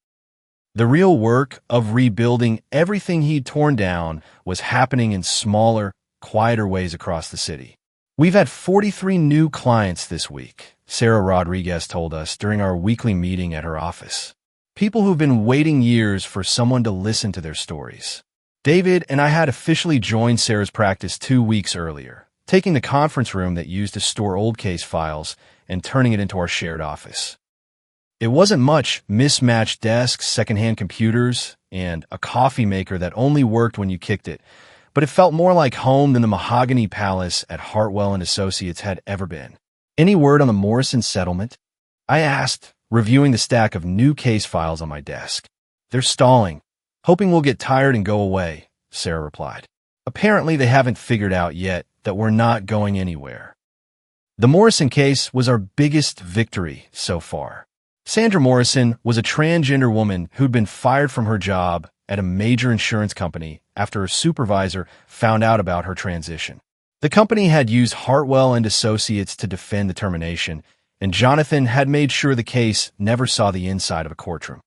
[SPEAKER 1] The real work of rebuilding everything he'd torn down was happening in smaller, quieter ways across the city. "We've had 43 new clients this week," Sarah Rodriguez told us during our weekly meeting at her office. "People who've been waiting years for someone to listen to their stories." David and I had officially joined Sarah's practice 2 weeks earlier, taking the conference room that used to store old case files and turning it into our shared office. It wasn't much: mismatched desks, secondhand computers, and a coffee maker that only worked when you kicked it, but it felt more like home than the mahogany palace at Hartwell and Associates had ever been. "Any word on the Morrison settlement?" I asked, reviewing the stack of new case files on my desk. "They're stalling, hoping we'll get tired and go away," Sarah replied. "Apparently they haven't figured out yet that we're not going anywhere." The Morrison case was our biggest victory so far. Sandra Morrison was a transgender woman who'd been fired from her job at a major insurance company after her supervisor found out about her transition. The company had used Hartwell and Associates to defend the termination, and Jonathan had made sure the case never saw the inside of a courtroom.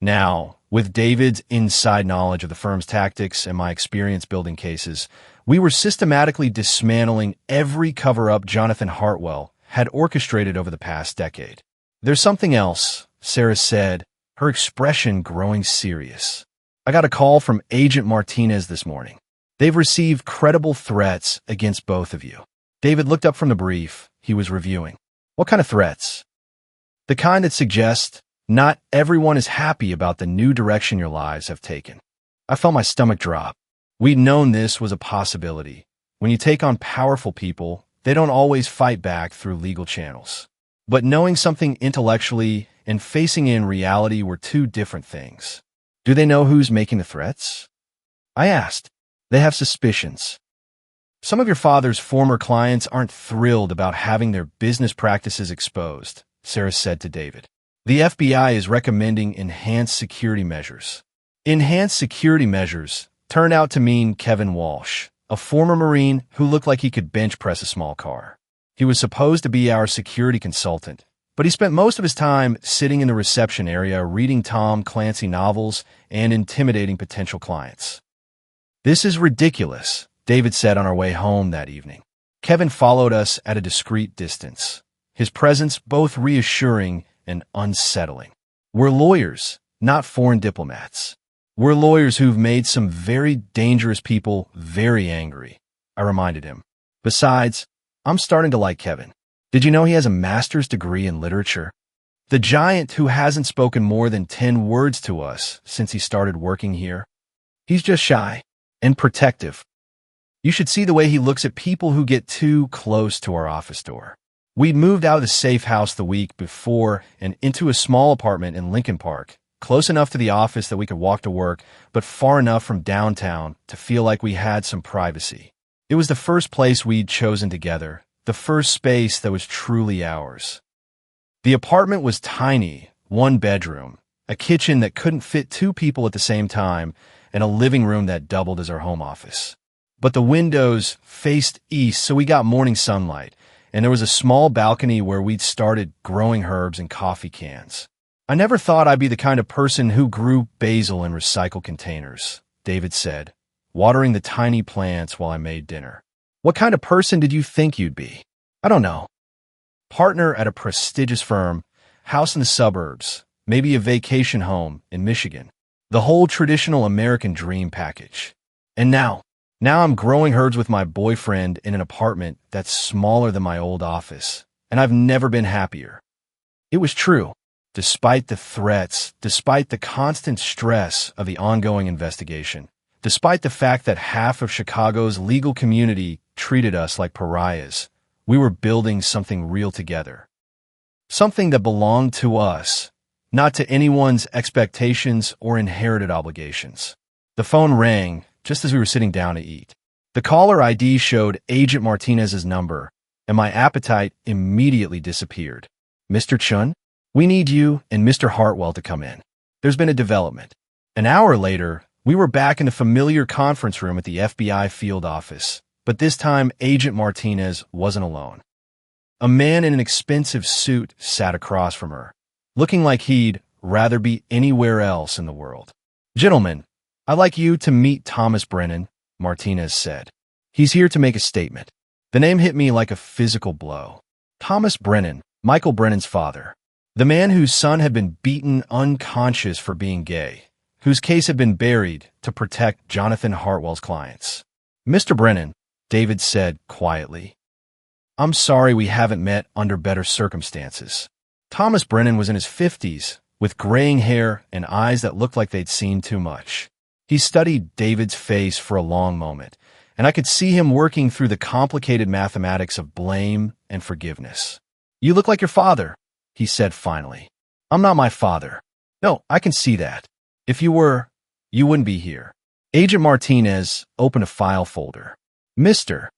[SPEAKER 1] Now, With David's inside knowledge of the firm's tactics and my experience building cases, we were systematically dismantling every cover-up Jonathan Hartwell had orchestrated over the past decade. "There's something else," Sarah said, her expression growing serious. "I got a call from Agent Martinez this morning. They've received credible threats against both of you." David looked up from the brief he was reviewing. "What kind of threats?" "The kind that suggest not everyone is happy about the new direction your lives have taken." I felt my stomach drop. We'd known this was a possibility. When you take on powerful people, they don't always fight back through legal channels. But knowing something intellectually and facing it in reality were two different things. "Do they know who's making the threats?" I asked. "They have suspicions. Some of your father's former clients aren't thrilled about having their business practices exposed," Sarah said to David. "The FBI is recommending enhanced security measures." Enhanced security measures turned out to mean Kevin Walsh, a former Marine who looked like he could bench press a small car. He was supposed to be our security consultant, but he spent most of his time sitting in the reception area reading Tom Clancy novels and intimidating potential clients. "This is ridiculous," David said on our way home that evening. Kevin followed us at a discreet distance, his presence both reassuring and unsettling. "We're lawyers, not foreign diplomats. We're lawyers who've made some very dangerous people very angry," I reminded him. "Besides, I'm starting to like Kevin. Did you know he has a master's degree in literature? The giant who hasn't spoken more than 10 words to us since he started working here. He's just shy and protective. You should see the way he looks at people who get too close to our office door." We'd moved out of the safe house the week before and into a small apartment in Lincoln Park, close enough to the office that we could walk to work, but far enough from downtown to feel like we had some privacy. It was the first place we'd chosen together, the first space that was truly ours. The apartment was tiny, one bedroom, a kitchen that couldn't fit 2 people at the same time, and a living room that doubled as our home office. But the windows faced east, so we got morning sunlight, and there was a small balcony where we'd started growing herbs in coffee cans. "I never thought I'd be the kind of person who grew basil in recycled containers," David said, watering the tiny plants while I made dinner. "What kind of person did you think you'd be?" "I don't know. Partner at a prestigious firm, house in the suburbs, maybe a vacation home in Michigan. The whole traditional American dream package. And now I'm growing herbs with my boyfriend in an apartment that's smaller than my old office, and I've never been happier." It was true. Despite the threats, despite the constant stress of the ongoing investigation, despite the fact that half of Chicago's legal community treated us like pariahs, we were building something real together. Something that belonged to us, not to anyone's expectations or inherited obligations. The phone rang just as we were sitting down to eat. The caller ID showed Agent Martinez's number, and my appetite immediately disappeared. "Mr. Chun? We need you and Mr. Hartwell to come in. There's been a development." An hour later, we were back in the familiar conference room at the FBI field office, but this time Agent Martinez wasn't alone. A man in an expensive suit sat across from her, looking like he'd rather be anywhere else in the world. "Gentlemen, I'd like you to meet Thomas Brennan," Martinez said. "He's here to make a statement." The name hit me like a physical blow. Thomas Brennan, Michael Brennan's father. The man whose son had been beaten unconscious for being gay, whose case had been buried to protect Jonathan Hartwell's clients. "Mr. Brennan," David said quietly, "I'm sorry we haven't met under better circumstances." Thomas Brennan was in his 50s, with graying hair and eyes that looked like they'd seen too much. He studied David's face for a long moment, and I could see him working through the complicated mathematics of blame and forgiveness. "You look like your father," he said finally. "I'm not my father." "No, I can see that. If you were, you wouldn't be here." Agent Martinez opened a file folder. "Mr.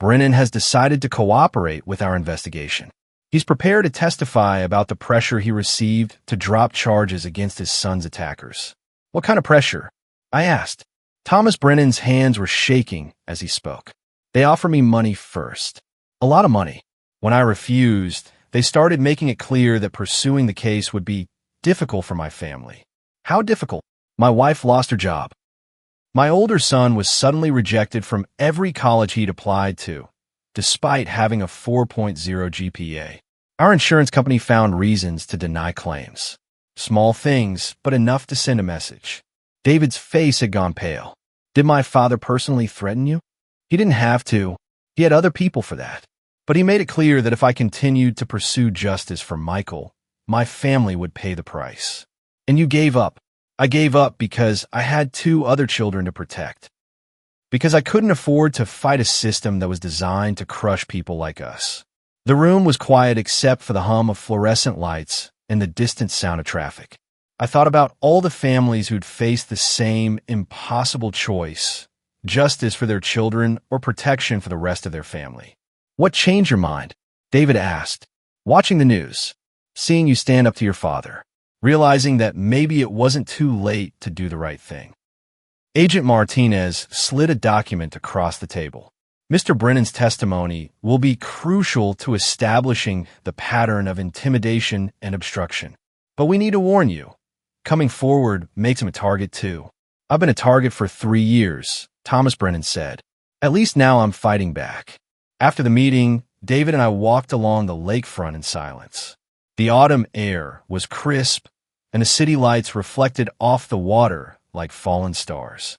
[SPEAKER 1] Brennan has decided to cooperate with our investigation. He's prepared to testify about the pressure he received to drop charges against his son's attackers." "What kind of pressure?" I asked. Thomas Brennan's hands were shaking as he spoke. "They offered me money first. A lot of money. When I refused, they started making it clear that pursuing the case would be difficult for my family. How difficult? My wife lost her job. My older son was suddenly rejected from every college he'd applied to, despite having a 4.0 GPA. Our insurance company found reasons to deny claims. Small things, but enough to send a message. David's face had gone pale. Did my father personally threaten you? He didn't have to. He had other people for that. But he made it clear that if I continued to pursue justice for Michael, my family would pay the price. And you gave up. I gave up because I had 2 other children to protect. Because I couldn't afford to fight a system that was designed to crush people like us. The room was quiet except for the hum of fluorescent lights and the distant sound of traffic. I thought about all the families who'd faced the same impossible choice, justice for their children or protection for the rest of their family. What changed your mind? David asked. Watching the news, seeing you stand up to your father, realizing that maybe it wasn't too late to do the right thing. Agent Martinez slid a document across the table. Mr. Brennan's testimony will be crucial to establishing the pattern of intimidation and obstruction. But we need to warn you. Coming forward makes him a target too. I've been a target for 3 years, Thomas Brennan said. At least now I'm fighting back. After the meeting, David and I walked along the lakefront in silence. The autumn air was crisp, and the city lights reflected off the water like fallen stars.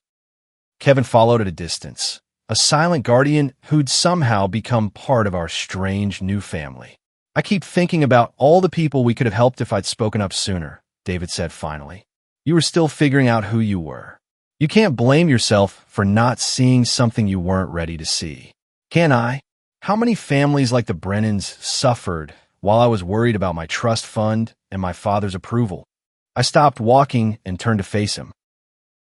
[SPEAKER 1] Kevin followed at a distance, a silent guardian who'd somehow become part of our strange new family. I keep thinking about all the people we could have helped if I'd spoken up sooner, David said finally. You were still figuring out who you were. You can't blame yourself for not seeing something you weren't ready to see. Can I? How many families like the Brennans suffered while I was worried about my trust fund and my father's approval? I stopped walking and turned to face him.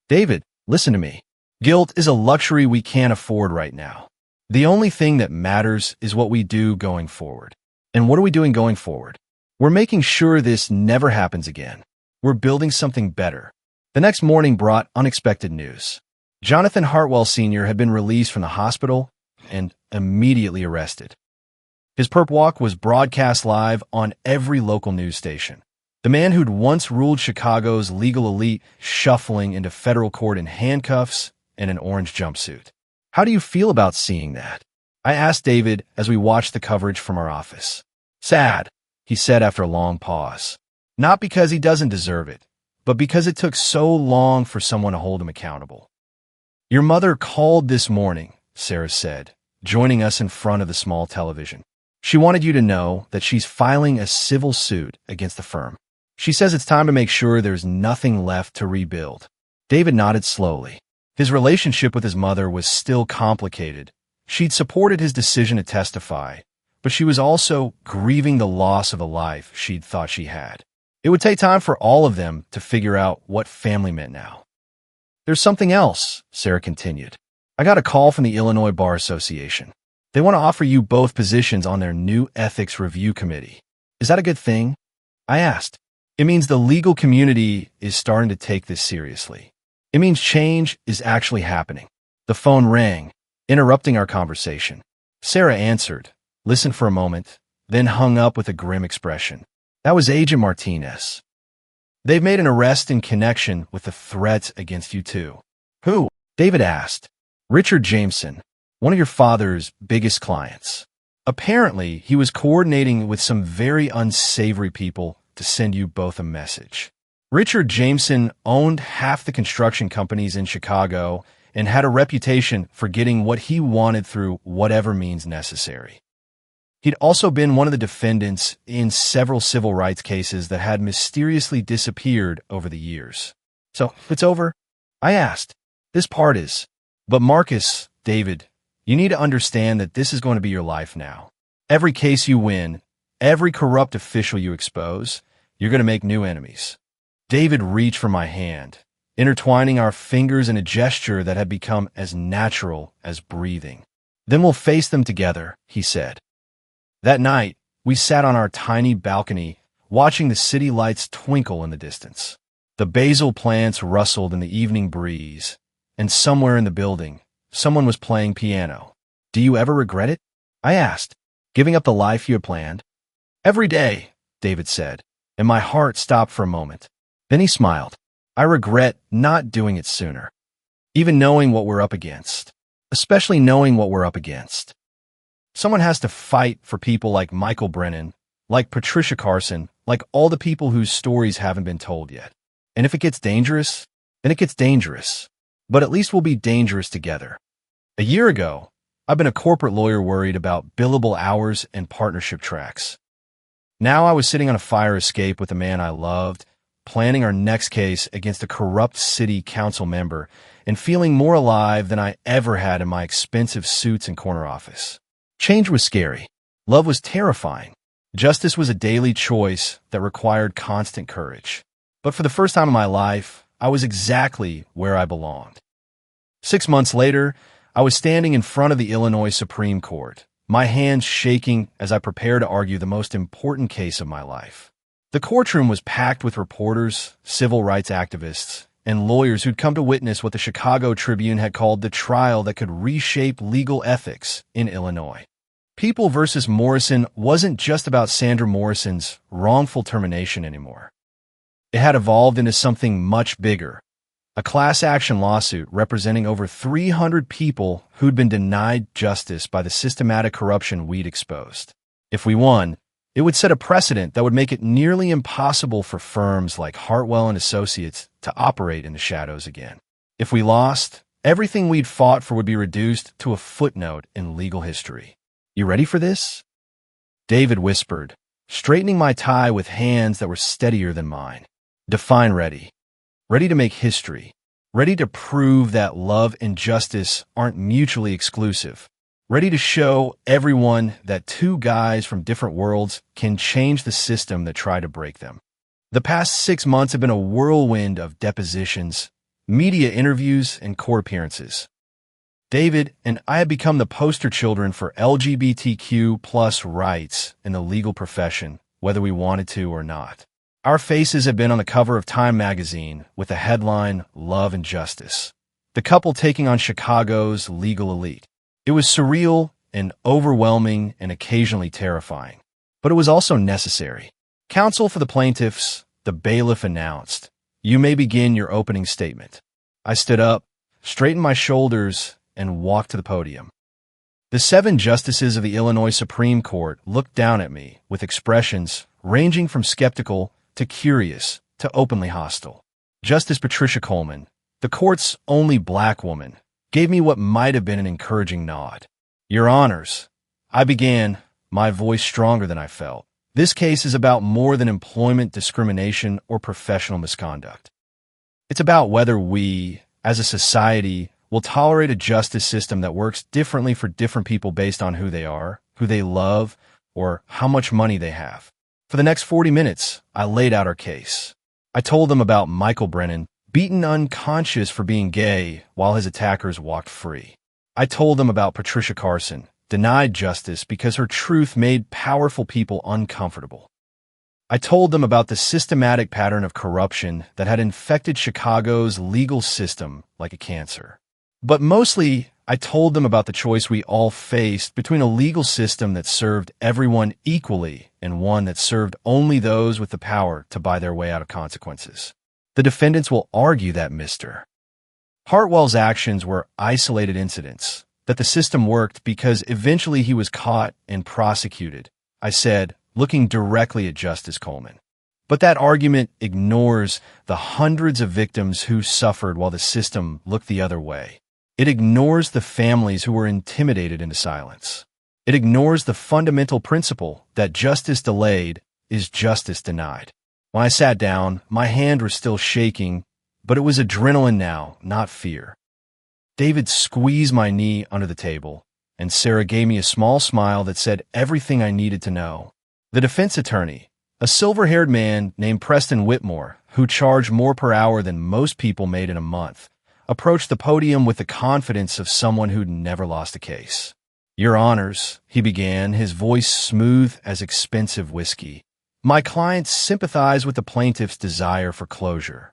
[SPEAKER 1] David, listen to me. Guilt is a luxury we can't afford right now. The only thing that matters is what we do going forward. And what are we doing going forward? We're making sure this never happens again. We're building something better. The next morning brought unexpected news. Jonathan Hartwell Sr. had been released from the hospital and immediately arrested. His perp walk was broadcast live on every local news station. The man who'd once ruled Chicago's legal elite shuffling into federal court in handcuffs and an orange jumpsuit. How do you feel about seeing that? I asked David as we watched the coverage from our office. Sad, he said after a long pause. Not because he doesn't deserve it, but because it took so long for someone to hold him accountable. Your mother called this morning, Sarah said, joining us in front of the small television. She wanted you to know that she's filing a civil suit against the firm. She says it's time to make sure there's nothing left to rebuild. David nodded slowly. His relationship with his mother was still complicated. She'd supported his decision to testify, but she was also grieving the loss of a life she'd thought she had. It would take time for all of them to figure out what family meant now. There's something else, Sarah continued. I got a call from the Illinois Bar Association. They want to offer you both positions on their new ethics review committee. Is that a good thing? I asked. It means the legal community is starting to take this seriously. It means change is actually happening. The phone rang, interrupting our conversation. Sarah answered, listened for a moment, then hung up with a grim expression. That was Agent Martinez. They've made an arrest in connection with the threats against you too. Who? David asked. Richard Jameson, one of your father's biggest clients. Apparently, he was coordinating with some very unsavory people to send you both a message. Richard Jameson owned half the construction companies in Chicago and had a reputation for getting what he wanted through whatever means necessary. He'd also been one of the defendants in several civil rights cases that had mysteriously disappeared over the years. So, it's over? I asked. This part is. But Marcus, David, you need to understand that this is going to be your life now. Every case you win, every corrupt official you expose, you're going to make new enemies. David reached for my hand, intertwining our fingers in a gesture that had become as natural as breathing. Then we'll face them together, he said. That night, we sat on our tiny balcony, watching the city lights twinkle in the distance. The basil plants rustled in the evening breeze, and somewhere in the building, someone was playing piano. Do you ever regret it? I asked, giving up the life you had planned. Every day, David said, and my heart stopped for a moment. Then he smiled. I regret not doing it sooner. Even knowing what we're up against. Especially knowing what we're up against. Someone has to fight for people like Michael Brennan, like Patricia Carson, like all the people whose stories haven't been told yet. And if it gets dangerous, then it gets dangerous. But at least we'll be dangerous together. A year ago, I've been a corporate lawyer worried about billable hours and partnership tracks. Now I was sitting on a fire escape with a man I loved, planning our next case against a corrupt city council member and feeling more alive than I ever had in my expensive suits and corner office. Change was scary. Love was terrifying. Justice was a daily choice that required constant courage. But for the first time in my life, I was exactly where I belonged. 6 months later, I was standing in front of the Illinois Supreme Court, my hands shaking as I prepared to argue the most important case of my life. The courtroom was packed with reporters, civil rights activists, and lawyers who'd come to witness what the Chicago Tribune had called the trial that could reshape legal ethics in Illinois. People versus Morrison wasn't just about Sandra Morrison's wrongful termination anymore. It had evolved into something much bigger, a class action lawsuit representing over 300 people who'd been denied justice by the systematic corruption we'd exposed. If we won, it would set a precedent that would make it nearly impossible for firms like Hartwell and Associates to operate in the shadows again. If we lost, everything we'd fought for would be reduced to a footnote in legal history. You ready for this? David whispered, straightening my tie with hands that were steadier than mine. Define ready. Ready to make history. Ready to prove that love and justice aren't mutually exclusive. Ready to show everyone that two guys from different worlds can change the system that tried to break them. The past 6 months have been a whirlwind of depositions, media interviews, and court appearances. David and I have become the poster children for LGBTQ plus rights in the legal profession, whether we wanted to or not. Our faces have been on the cover of Time magazine with the headline, Love and Justice. The couple taking on Chicago's legal elite. It was surreal and overwhelming and occasionally terrifying. But it was also necessary. Counsel for the plaintiffs, the bailiff announced, "You may begin your opening statement." I stood up, straightened my shoulders, and walked to the podium. The 7 justices of the Illinois Supreme Court looked down at me with expressions ranging from skeptical to curious to openly hostile. Justice Patricia Coleman, the court's only black woman, gave me what might have been an encouraging nod. "Your Honors," I began, my voice stronger than I felt. "This case is about more than employment discrimination or professional misconduct. It's about whether we, as a society, will tolerate a justice system that works differently for different people based on who they are, who they love, or how much money they have." For the next 40 minutes, I laid out our case. I told them about Michael Brennan, beaten unconscious for being gay while his attackers walked free. I told them about Patricia Carson, denied justice because her truth made powerful people uncomfortable. I told them about the systematic pattern of corruption that had infected Chicago's legal system like a cancer. But mostly, I told them about the choice we all faced between a legal system that served everyone equally and one that served only those with the power to buy their way out of consequences. The defendants will argue that Mr. Hartwell's actions were isolated incidents, that the system worked because eventually he was caught and prosecuted, I said, looking directly at Justice Coleman. But that argument ignores the hundreds of victims who suffered while the system looked the other way. It ignores the families who were intimidated into silence. It ignores the fundamental principle that justice delayed is justice denied. When I sat down, my hand was still shaking, but it was adrenaline now, not fear. David squeezed my knee under the table, and Sarah gave me a small smile that said everything I needed to know. The defense attorney, a silver-haired man named Preston Whitmore, who charged more per hour than most people made in a month, approached the podium with the confidence of someone who'd never lost a case. "Your Honors," he began, his voice smooth as expensive whiskey. "My clients sympathize with the plaintiff's desire for closure.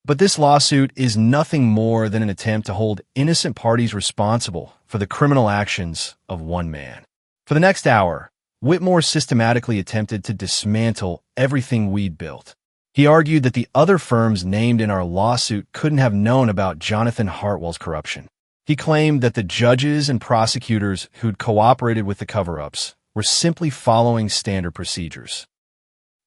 [SPEAKER 1] But this lawsuit is nothing more than an attempt to hold innocent parties responsible for the criminal actions of one man." For the next hour, Whitmore systematically attempted to dismantle everything we'd built. He argued that the other firms named in our lawsuit couldn't have known about Jonathan Hartwell's corruption. He claimed that the judges and prosecutors who'd cooperated with the cover-ups were simply following standard procedures.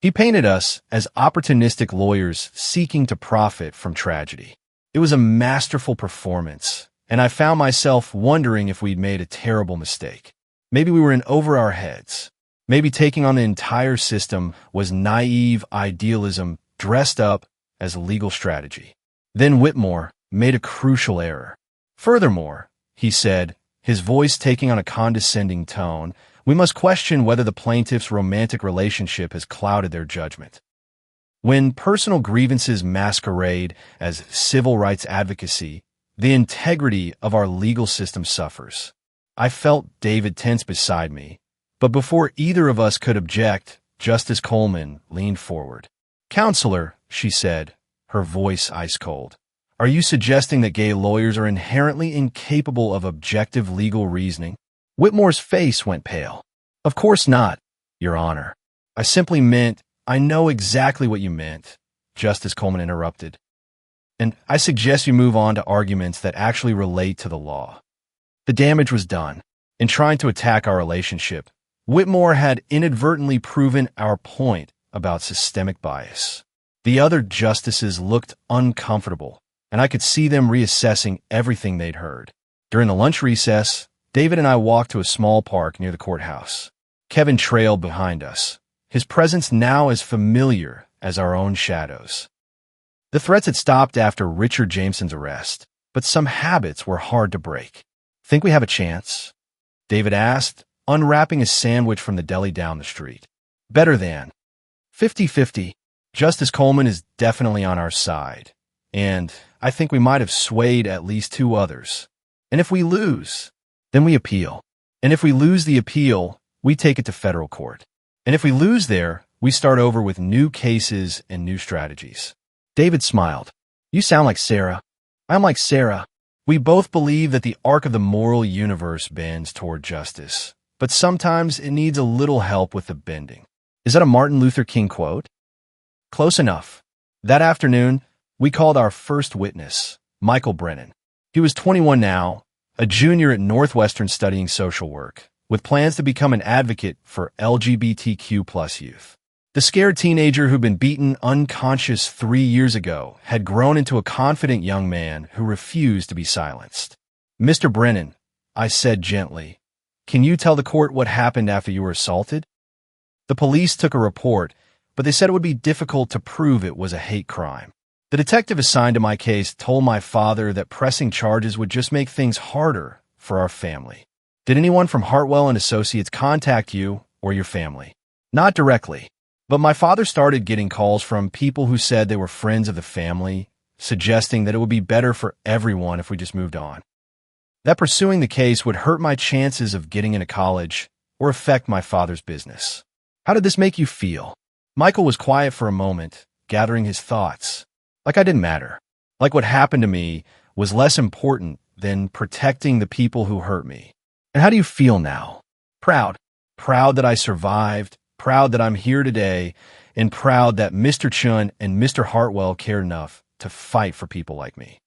[SPEAKER 1] He painted us as opportunistic lawyers seeking to profit from tragedy. It was a masterful performance, and I found myself wondering if we'd made a terrible mistake. Maybe we were in over our heads. Maybe taking on the entire system was naive idealism dressed up as a legal strategy. Then Whitmore made a crucial error. Furthermore, he said, his voice taking on a condescending tone, we must question whether the plaintiff's romantic relationship has clouded their judgment. When personal grievances masquerade as civil rights advocacy, the integrity of our legal system suffers. I felt David tense beside me, but before either of us could object, Justice Coleman leaned forward. "Counselor," she said, her voice ice-cold, "are you suggesting that gay lawyers are inherently incapable of objective legal reasoning?" Whitmore's face went pale. "Of course not, Your Honor. I simply meant, I know exactly what you meant," Justice Coleman interrupted. "And I suggest you move on to arguments that actually relate to the law." The damage was done. In trying to attack our relationship, Whitmore had inadvertently proven our point about systemic bias. The other justices looked uncomfortable, and I could see them reassessing everything they'd heard. During the lunch recess, David and I walked to a small park near the courthouse. Kevin trailed behind us, his presence now as familiar as our own shadows. The threats had stopped after Richard Jameson's arrest, but some habits were hard to break. "Think we have a chance?" David asked, unwrapping a sandwich from the deli down the street. "Better than 50-50. Justice Coleman is definitely on our side, and I think we might have swayed at least two others. And if we lose, then we appeal. And if we lose the appeal, we take it to federal court. And if we lose there, we start over with new cases and new strategies." David smiled. "You sound like Sarah. I'm like Sarah. We both believe that the arc of the moral universe bends toward justice, but sometimes it needs a little help with the bending." Is that a Martin Luther King quote? Close enough. That afternoon, we called our first witness, Michael Brennan. He was 21 now, a junior at Northwestern studying social work, with plans to become an advocate for LGBTQ+ youth. The scared teenager who'd been beaten unconscious 3 years ago had grown into a confident young man who refused to be silenced. "Mr. Brennan," I said gently, "can you tell the court what happened after you were assaulted?" The police took a report, but they said it would be difficult to prove it was a hate crime. The detective assigned to my case told my father that pressing charges would just make things harder for our family. "Did anyone from Hartwell and Associates contact you or your family?" "Not directly. But my father started getting calls from people who said they were friends of the family, suggesting that it would be better for everyone if we just moved on. That pursuing the case would hurt my chances of getting into college or affect my father's business." "How did this make you feel?" Michael was quiet for a moment, gathering his thoughts. Like I didn't matter. Like what happened to me was less important than protecting the people who hurt me. "And how do you feel now?" "Proud. Proud that I survived. Proud that I'm here today, and proud that Mr. Chun and Mr. Hartwell cared enough to fight for people like me."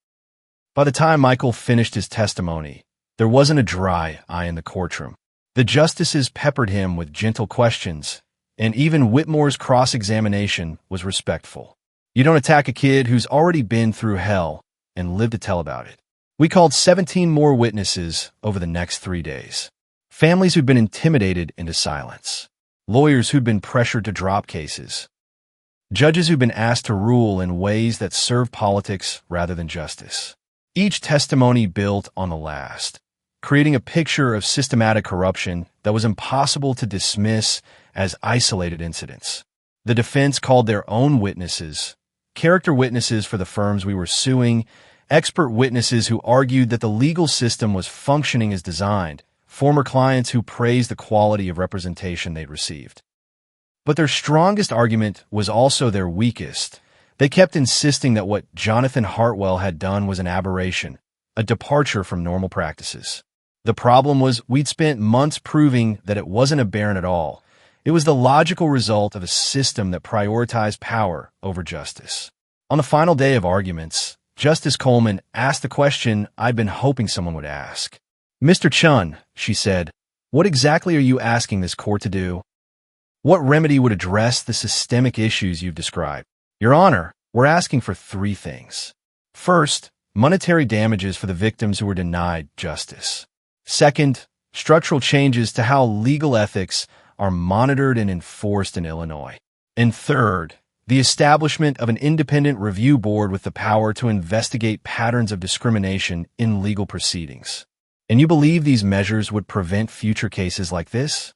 [SPEAKER 1] By the time Michael finished his testimony, there wasn't a dry eye in the courtroom. The justices peppered him with gentle questions, and even Whitmore's cross-examination was respectful. You don't attack a kid who's already been through hell and lived to tell about it. We called 17 more witnesses over the next 3 days. Families who'd been intimidated into silence. Lawyers who'd been pressured to drop cases. Judges who'd been asked to rule in ways that serve politics rather than justice. Each testimony built on the last, creating a picture of systematic corruption that was impossible to dismiss as isolated incidents. The defense called their own witnesses, character witnesses for the firms we were suing, expert witnesses who argued that the legal system was functioning as designed, former clients who praised the quality of representation they'd received. But their strongest argument was also their weakest. They kept insisting that what Jonathan Hartwell had done was an aberration, a departure from normal practices. The problem was we'd spent months proving that it wasn't aberrant at all. It was the logical result of a system that prioritized power over justice. On the final day of arguments, Justice Coleman asked the question I'd been hoping someone would ask. "Mr. Chun," she said, "what exactly are you asking this court to do? What remedy would address the systemic issues you've described?" "Your Honor, we're asking for three things. First, monetary damages for the victims who were denied justice. Second, structural changes to how legal ethics are monitored and enforced in Illinois. And third, the establishment of an independent review board with the power to investigate patterns of discrimination in legal proceedings. And you believe these measures would prevent future cases like this?"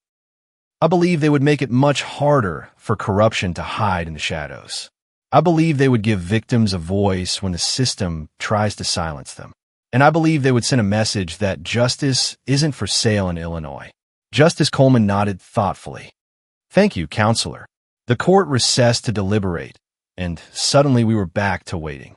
[SPEAKER 1] "I believe they would make it much harder for corruption to hide in the shadows. I believe they would give victims a voice when the system tries to silence them. And I believe they would send a message that justice isn't for sale in Illinois." Justice Coleman nodded thoughtfully. "Thank you, Counselor." The court recessed to deliberate, and suddenly we were back to waiting.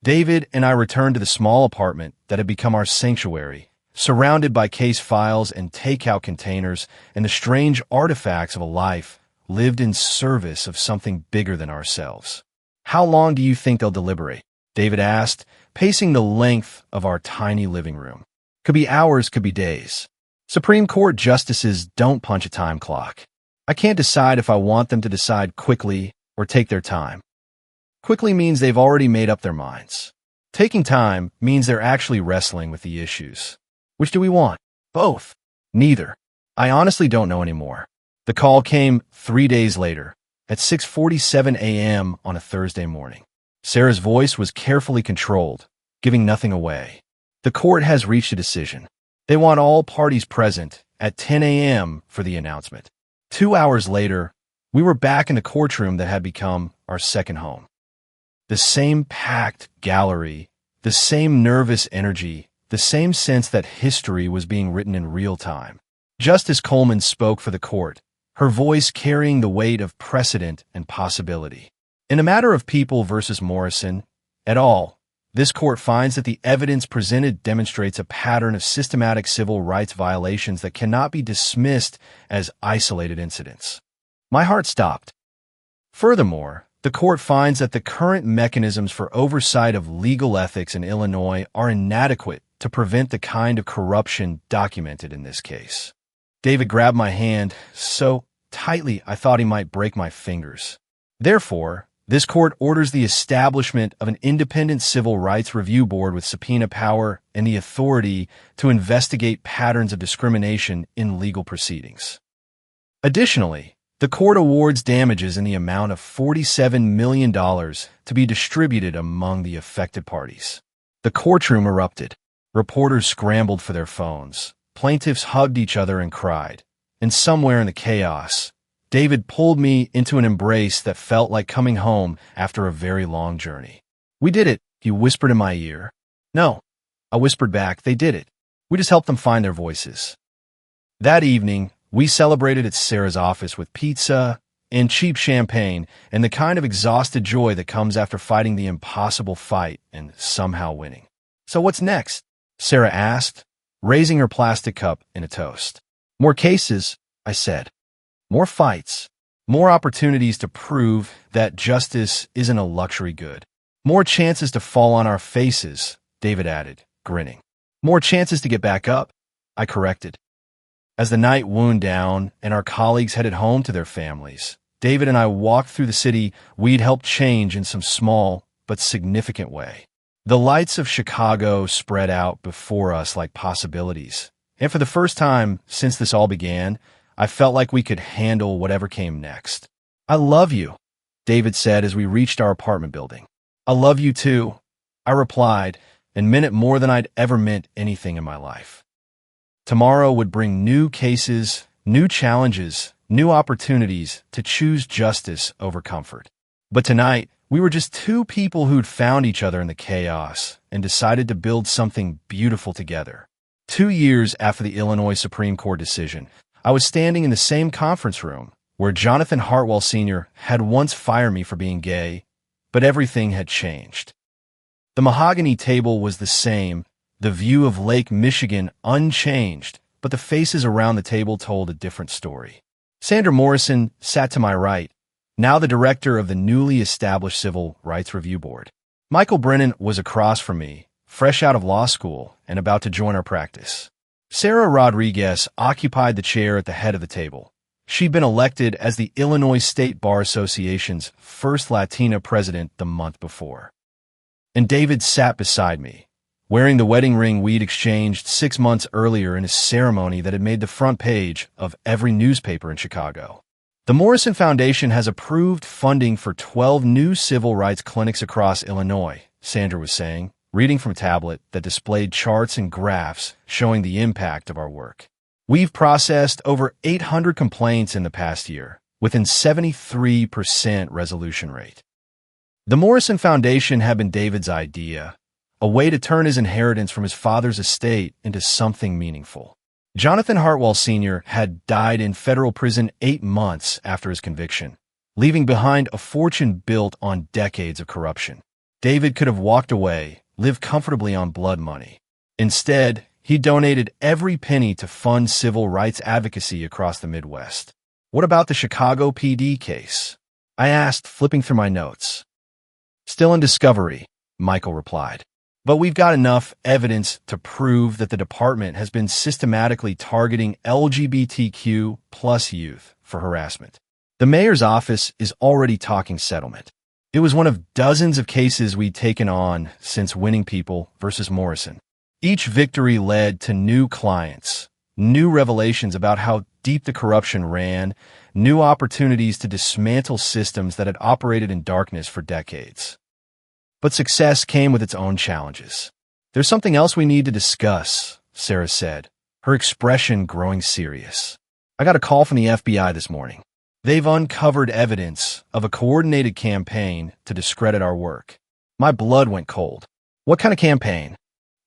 [SPEAKER 1] David and I returned to the small apartment that had become our sanctuary, surrounded by case files and takeout containers and the strange artifacts of a life lived in service of something bigger than ourselves. "How long do you think they'll deliberate?" David asked, pacing the length of our tiny living room. "Could be hours, could be days. Supreme Court justices don't punch a time clock. I can't decide if I want them to decide quickly or take their time. Quickly means they've already made up their minds. Taking time means they're actually wrestling with the issues. Which do we want? Both. Neither. I honestly don't know anymore." The call came 3 days later, at 6:47 a.m. on a Thursday morning. Sarah's voice was carefully controlled, giving nothing away. "The court has reached a decision. They want all parties present at 10 a.m. for the announcement." 2 hours later, we were back in the courtroom that had become our second home. The same packed gallery, the same nervous energy, the same sense that history was being written in real time. Justice Coleman spoke for the court, her voice carrying the weight of precedent and possibility. "In a matter of People versus Morrison, et al., this court finds that the evidence presented demonstrates a pattern of systematic civil rights violations that cannot be dismissed as isolated incidents." My heart stopped. Furthermore, the court finds that the current mechanisms for oversight of legal ethics in Illinois are inadequate to prevent the kind of corruption documented in this case. David grabbed my hand so tightly I thought he might break my fingers. "Therefore, this court orders the establishment of an independent civil rights review board with subpoena power and the authority to investigate patterns of discrimination in legal proceedings. Additionally, the court awards damages in the amount of $47 million to be distributed among the affected parties." The courtroom erupted. Reporters scrambled for their phones. Plaintiffs hugged each other and cried. And somewhere in the chaos, David pulled me into an embrace that felt like coming home after a very long journey. "We did it," he whispered in my ear. "No," I whispered back, "they did it. We just helped them find their voices." That evening, we celebrated at Sarah's office with pizza and cheap champagne and the kind of exhausted joy that comes after fighting the impossible fight and somehow winning. "So what's next?" Sarah asked, raising her plastic cup in a toast. "More cases," I said. "More fights. More opportunities to prove that justice isn't a luxury good. More chances to fall on our faces," David added, grinning. "More chances to get back up," I corrected. As the night wound down and our colleagues headed home to their families, David and I walked through the city we'd helped change in some small but significant way. The lights of Chicago spread out before us like possibilities, and for the first time since this all began, I felt like we could handle whatever came next. "I love you," David said as we reached our apartment building. "I love you too," I replied, and meant it more than I'd ever meant anything in my life. Tomorrow would bring new cases, new challenges, new opportunities to choose justice over comfort. But tonight, we were just two people who'd found each other in the chaos and decided to build something beautiful together. 2 years after the Illinois Supreme Court decision, I was standing in the same conference room where Jonathan Hartwell Sr. had once fired me for being gay, but everything had changed. The mahogany table was the same, the view of Lake Michigan unchanged, but the faces around the table told a different story. Sandra Morrison sat to my right, now the director of the newly established Civil Rights Review Board. Michael Brennan was across from me, fresh out of law school and about to join our practice. Sarah Rodriguez occupied the chair at the head of the table. She'd been elected as the Illinois State Bar Association's first Latina president the month before. And David sat beside me, wearing the wedding ring we'd exchanged 6 months earlier in a ceremony that had made the front page of every newspaper in Chicago. The Morrison Foundation has approved funding for 12 new civil rights clinics across Illinois, Sandra was saying, reading from a tablet that displayed charts and graphs showing the impact of our work. We've processed over 800 complaints in the past year, within 73% resolution rate. The Morrison Foundation had been David's idea, a way to turn his inheritance from his father's estate into something meaningful. Jonathan Hartwell Sr. had died in federal prison 8 months after his conviction, leaving behind a fortune built on decades of corruption. David could have walked away, lived comfortably on blood money. Instead, he donated every penny to fund civil rights advocacy across the Midwest. What about the Chicago PD case? I asked, flipping through my notes. Still in discovery, Michael replied. But we've got enough evidence to prove that the department has been systematically targeting LGBTQ plus youth for harassment. The mayor's office is already talking settlement. It was one of dozens of cases we'd taken on since Winning People versus Morrison. Each victory led to new clients, new revelations about how deep the corruption ran, new opportunities to dismantle systems that had operated in darkness for decades. But success came with its own challenges. There's something else we need to discuss, Sarah said, her expression growing serious. I got a call from the FBI this morning. They've uncovered evidence of a coordinated campaign to discredit our work. My blood went cold. What kind of campaign?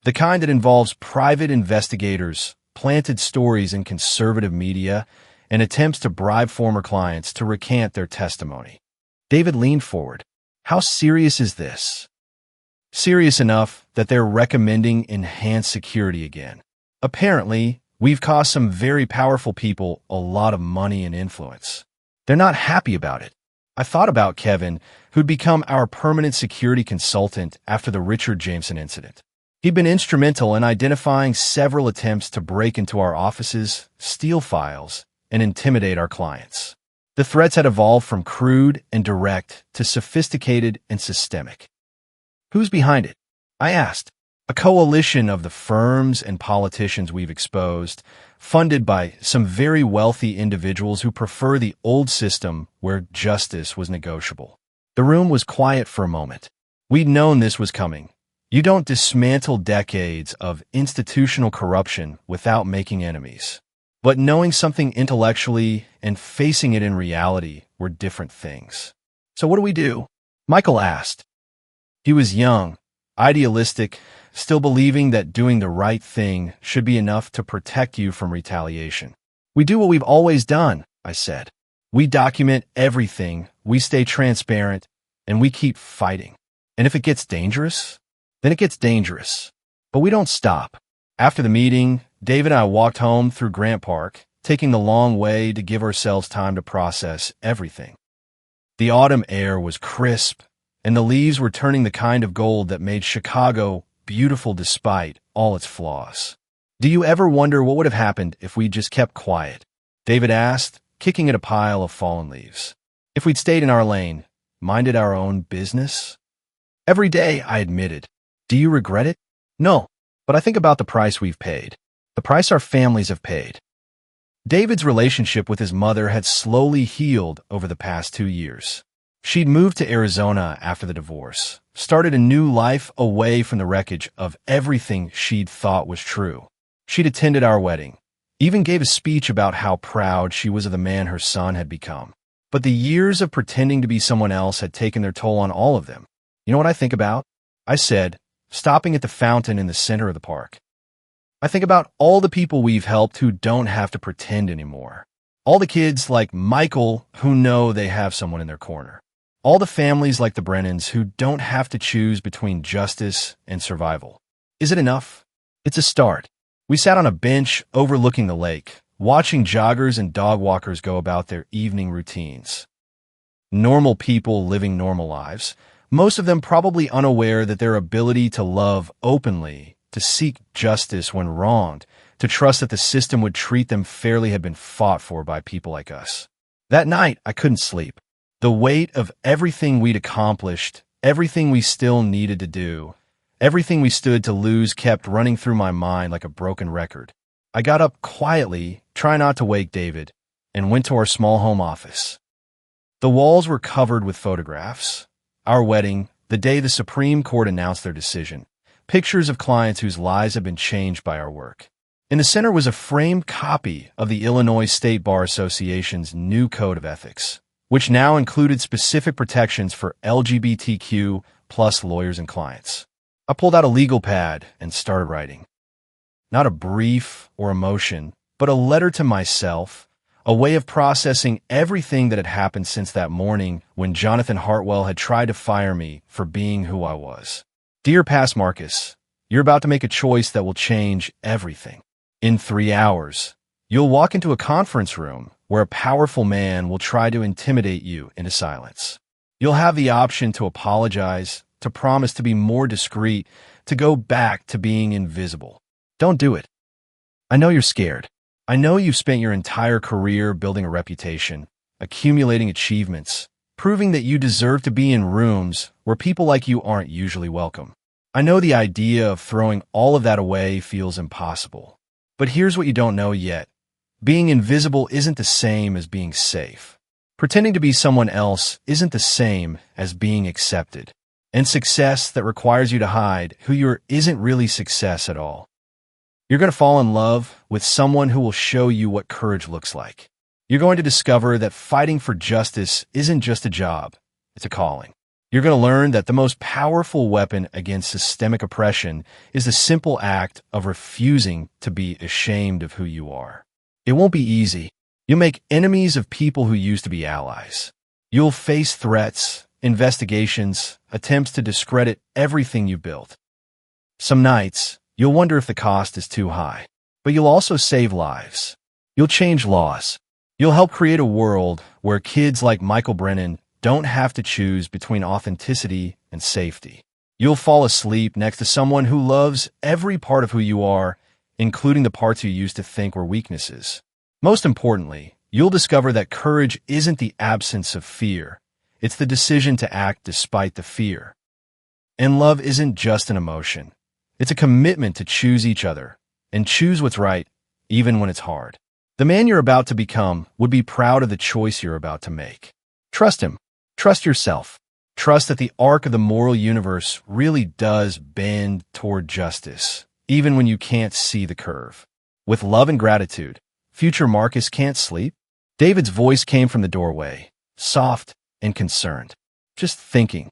[SPEAKER 1] The kind that involves private investigators, planted stories in conservative media, and attempts to bribe former clients to recant their testimony. David leaned forward. How serious is this? Serious enough that they're recommending enhanced security again. Apparently, we've cost some very powerful people a lot of money and influence. They're not happy about it. I thought about Kevin, who'd become our permanent security consultant after the Richard Jameson incident. He'd been instrumental in identifying several attempts to break into our offices, steal files, and intimidate our clients. The threats had evolved from crude and direct to sophisticated and systemic. Who's behind it? I asked. A coalition of the firms and politicians we've exposed, funded by some very wealthy individuals who prefer the old system where justice was negotiable. The room was quiet for a moment. We'd known this was coming. You don't dismantle decades of institutional corruption without making enemies. But knowing something intellectually and facing it in reality were different things. So what do we do? Michael asked. He was young, idealistic, still believing that doing the right thing should be enough to protect you from retaliation. We do what we've always done, I said. We document everything, we stay transparent, and we keep fighting. And if it gets dangerous, then it gets dangerous. But we don't stop. After the meeting, David and I walked home through Grant Park, taking the long way to give ourselves time to process everything. The autumn air was crisp, and the leaves were turning the kind of gold that made Chicago beautiful despite all its flaws. Do you ever wonder what would have happened if we just kept quiet? David asked, kicking at a pile of fallen leaves. If we'd stayed in our lane, minded our own business? Every day, I admitted. Do you regret it? No, but I think about the price we've paid. The price our families have paid. David's relationship with his mother had slowly healed over the past 2 years. She'd moved to Arizona after the divorce, started a new life away from the wreckage of everything she'd thought was true. She'd attended our wedding, even gave a speech about how proud she was of the man her son had become. But the years of pretending to be someone else had taken their toll on all of them. You know what I think about? I said, stopping at the fountain in the center of the park. I think about all the people we've helped who don't have to pretend anymore. All the kids like Michael who know they have someone in their corner. All the families like the Brennans who don't have to choose between justice and survival. Is it enough? It's a start. We sat on a bench overlooking the lake, watching joggers and dog walkers go about their evening routines. Normal people living normal lives, most of them probably unaware that their ability to love openly, to seek justice when wronged, to trust that the system would treat them fairly had been fought for by people like us. That night, I couldn't sleep. The weight of everything we'd accomplished, everything we still needed to do, everything we stood to lose kept running through my mind like a broken record. I got up quietly, trying not to wake David, and went to our small home office. The walls were covered with photographs. Our wedding, the day the Supreme Court announced their decision. Pictures of clients whose lives had been changed by our work. In the center was a framed copy of the Illinois State Bar Association's new Code of Ethics, which now included specific protections for LGBTQ plus lawyers and clients. I pulled out a legal pad and started writing. Not a brief or emotion, but a letter to myself, a way of processing everything that had happened since that morning when Jonathan Hartwell had tried to fire me for being who I was. Dear past Marcus, you're about to make a choice that will change everything. In 3 hours, you'll walk into a conference room where a powerful man will try to intimidate you into silence. You'll have the option to apologize, to promise to be more discreet, to go back to being invisible. Don't do it. I know you're scared. I know you've spent your entire career building a reputation, accumulating achievements, proving that you deserve to be in rooms where people like you aren't usually welcome. I know the idea of throwing all of that away feels impossible. But here's what you don't know yet. Being invisible isn't the same as being safe. Pretending to be someone else isn't the same as being accepted. And success that requires you to hide who you are isn't really success at all. You're going to fall in love with someone who will show you what courage looks like. You're going to discover that fighting for justice isn't just a job, it's a calling. You're going to learn that the most powerful weapon against systemic oppression is the simple act of refusing to be ashamed of who you are. It won't be easy. You'll make enemies of people who used to be allies. You'll face threats, investigations, attempts to discredit everything you built. Some nights, you'll wonder if the cost is too high. But you'll also save lives. You'll change laws. You'll help create a world where kids like Michael Brennan don't have to choose between authenticity and safety. You'll fall asleep next to someone who loves every part of who you are, including the parts you used to think were weaknesses. Most importantly, you'll discover that courage isn't the absence of fear. It's the decision to act despite the fear. And love isn't just an emotion. It's a commitment to choose each other and choose what's right, even when it's hard. The man you're about to become would be proud of the choice you're about to make. Trust him. Trust yourself. Trust that the arc of the moral universe really does bend toward justice, even when you can't see the curve. With love and gratitude, future Marcus can't sleep. David's voice came from the doorway, soft and concerned. Just thinking.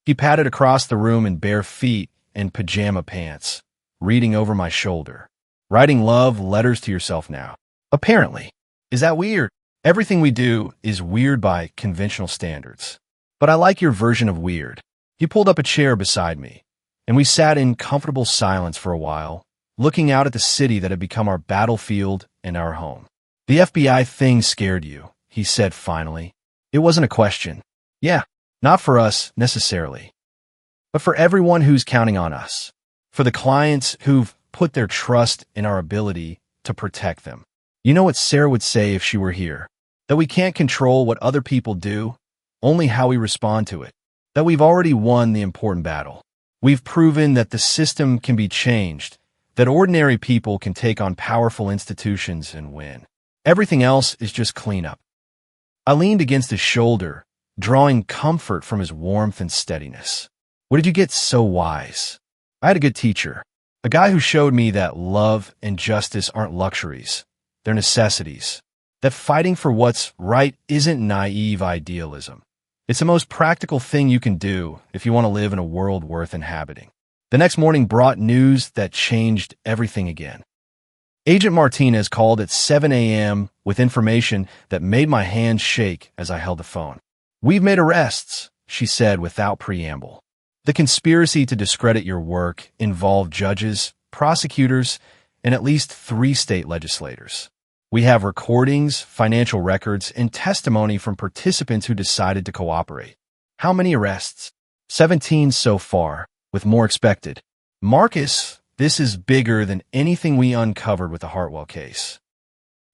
[SPEAKER 1] He padded across the room in bare feet and pajama pants, reading over my shoulder. Writing love letters to yourself now. Apparently. Is that weird? Everything we do is weird by conventional standards. But I like your version of weird. He pulled up a chair beside me, and we sat in comfortable silence for a while, looking out at the city that had become our battlefield and our home. The FBI thing scared you, he said finally. It wasn't a question. Yeah, not for us, necessarily. But for everyone who's counting on us. For the clients who've put their trust in our ability to protect them. You know what Sarah would say if she were here? That we can't control what other people do, only how we respond to it. That we've already won the important battle. We've proven that the system can be changed, that ordinary people can take on powerful institutions and win. Everything else is just cleanup. I leaned against his shoulder, drawing comfort from his warmth and steadiness. What did you get so wise? I had a good teacher, a guy who showed me that love and justice aren't luxuries, they're necessities. That fighting for what's right isn't naive idealism. It's the most practical thing you can do if you want to live in a world worth inhabiting. The next morning brought news that changed everything again. Agent Martinez called at 7 a.m. with information that made my hands shake as I held the phone. We've made arrests, she said without preamble. The conspiracy to discredit your work involved judges, prosecutors, and at least 3 state legislators. We have recordings, financial records, and testimony from participants who decided to cooperate. How many arrests? 17 so far, with more expected. Marcus, this is bigger than anything we uncovered with the Hartwell case.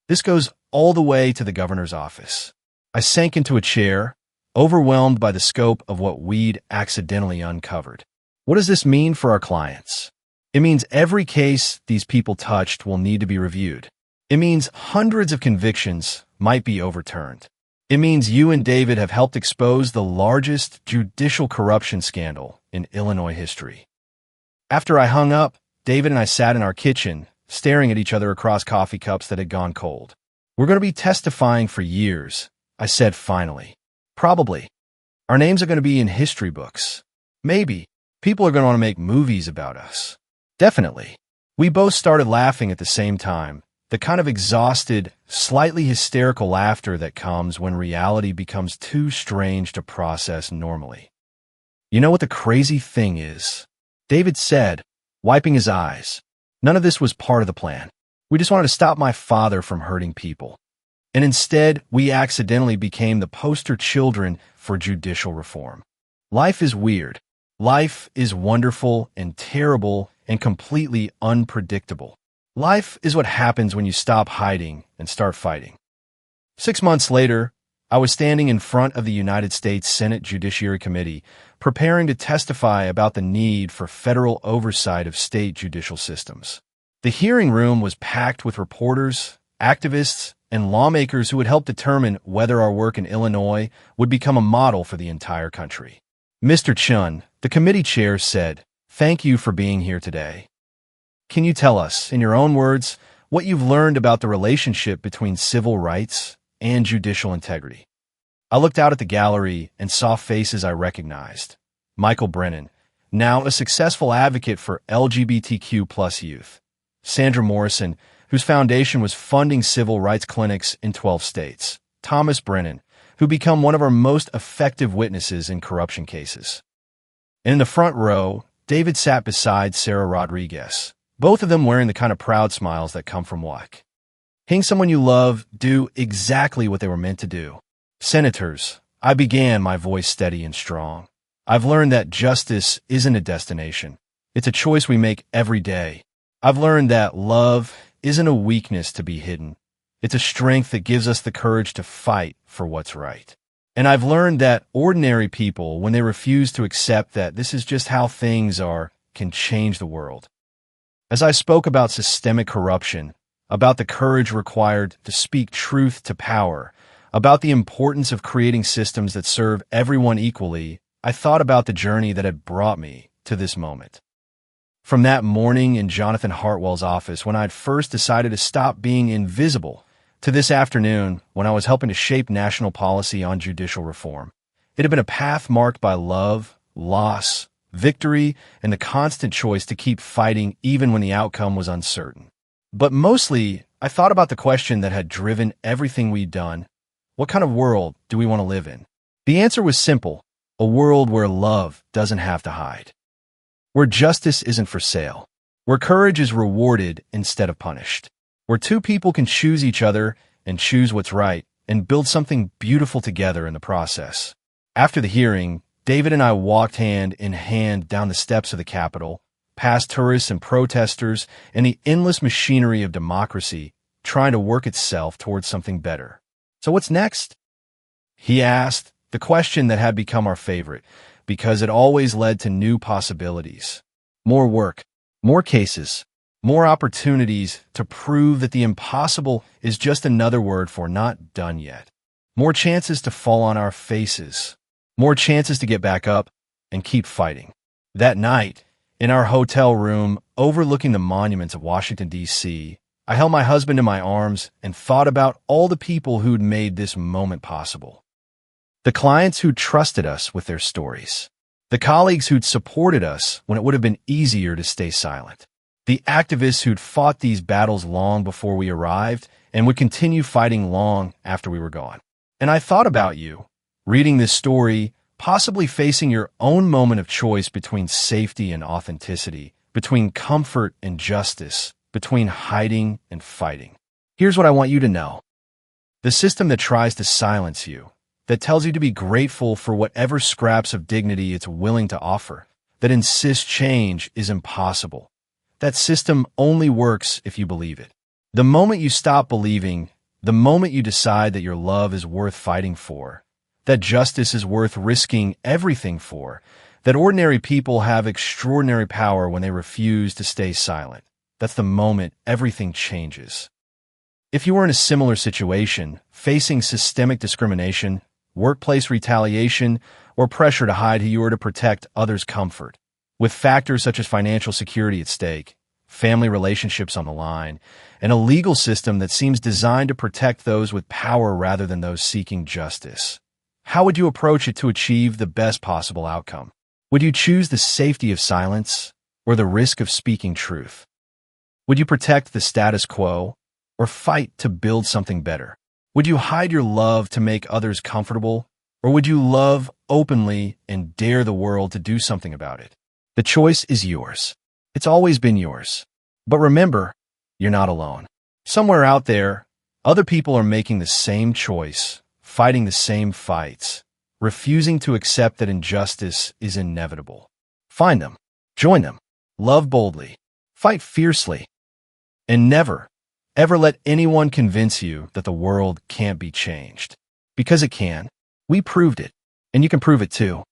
[SPEAKER 1] This goes all the way to the governor's office. I sank into a chair, overwhelmed by the scope of what we'd accidentally uncovered. What does this mean for our clients? It means every case these people touched will need to be reviewed. It means hundreds of convictions might be overturned. It means you and David have helped expose the largest judicial corruption scandal in Illinois history. After I hung up, David and I sat in our kitchen, staring at each other across coffee cups that had gone cold. We're going to be testifying for years, I said finally. Probably. Our names are going to be in history books. Maybe. People are going to want to make movies about us. Definitely. We both started laughing at the same time. The kind of exhausted, slightly hysterical laughter that comes when reality becomes too strange to process normally. You know what the crazy thing is? David said, wiping his eyes. None of this was part of the plan. We just wanted to stop my father from hurting people. And instead, we accidentally became the poster children for judicial reform. Life is weird. Life is wonderful and terrible and completely unpredictable. Life is what happens when you stop hiding and start fighting. 6 months later, I was standing in front of the United States Senate Judiciary Committee, preparing to testify about the need for federal oversight of state judicial systems. The hearing room was packed with reporters, activists, and lawmakers who would help determine whether our work in Illinois would become a model for the entire country. Mr. Chun, the committee chair, said, "Thank you for being here today. Can you tell us, in your own words, what you've learned about the relationship between civil rights and judicial integrity?" I looked out at the gallery and saw faces I recognized. Michael Brennan, now a successful advocate for LGBTQ+ youth. Sandra Morrison, whose foundation was funding civil rights clinics in 12 states. Thomas Brennan, who became one of our most effective witnesses in corruption cases. And in the front row, David sat beside Sarah Rodriguez, both of them wearing the kind of proud smiles that come from watching someone you love do exactly what they were meant to do. Senators, I began, my voice steady and strong. I've learned that justice isn't a destination. It's a choice we make every day. I've learned that love isn't a weakness to be hidden. It's a strength that gives us the courage to fight for what's right. And I've learned that ordinary people, when they refuse to accept that this is just how things are, can change the world. As I spoke about systemic corruption, about the courage required to speak truth to power, about the importance of creating systems that serve everyone equally, I thought about the journey that had brought me to this moment. From that morning in Jonathan Hartwell's office when I'd first decided to stop being invisible, to this afternoon when I was helping to shape national policy on judicial reform, it had been a path marked by love, loss, victory, and the constant choice to keep fighting even when the outcome was uncertain. But mostly, I thought about the question that had driven everything we'd done. What kind of world do we want to live in? The answer was simple: a world where love doesn't have to hide. Where justice isn't for sale. Where courage is rewarded instead of punished. Where two people can choose each other and choose what's right and build something beautiful together in the process. After the hearing, David and I walked hand in hand down the steps of the Capitol, past tourists and protesters and the endless machinery of democracy trying to work itself towards something better. "So what's next?" he asked, the question that had become our favorite, because it always led to new possibilities. More work, more cases, more opportunities to prove that the impossible is just another word for not done yet. More chances to fall on our faces. More chances to get back up and keep fighting. That night, in our hotel room overlooking the monuments of Washington, D.C., I held my husband in my arms and thought about all the people who'd made this moment possible. The clients who'd trusted us with their stories. The colleagues who'd supported us when it would have been easier to stay silent. The activists who'd fought these battles long before we arrived and would continue fighting long after we were gone. And I thought about you, reading this story, possibly facing your own moment of choice between safety and authenticity, between comfort and justice, between hiding and fighting. Here's what I want you to know. The system that tries to silence you, that tells you to be grateful for whatever scraps of dignity it's willing to offer, that insists change is impossible. That system only works if you believe it. The moment you stop believing, the moment you decide that your love is worth fighting for, that justice is worth risking everything for, that ordinary people have extraordinary power when they refuse to stay silent, that's the moment everything changes. If you were in a similar situation, facing systemic discrimination, workplace retaliation, or pressure to hide who you are to protect others' comfort, with factors such as financial security at stake, family relationships on the line, and a legal system that seems designed to protect those with power rather than those seeking justice, how would you approach it to achieve the best possible outcome? Would you choose the safety of silence or the risk of speaking truth? Would you protect the status quo or fight to build something better? Would you hide your love to make others comfortable, or would you love openly and dare the world to do something about it? The choice is yours. It's always been yours. But remember, you're not alone. Somewhere out there, other people are making the same choice, fighting the same fights, refusing to accept that injustice is inevitable. Find them, join them, love boldly, fight fiercely, and never, ever let anyone convince you that the world can't be changed. Because it can. We proved it, and you can prove it too.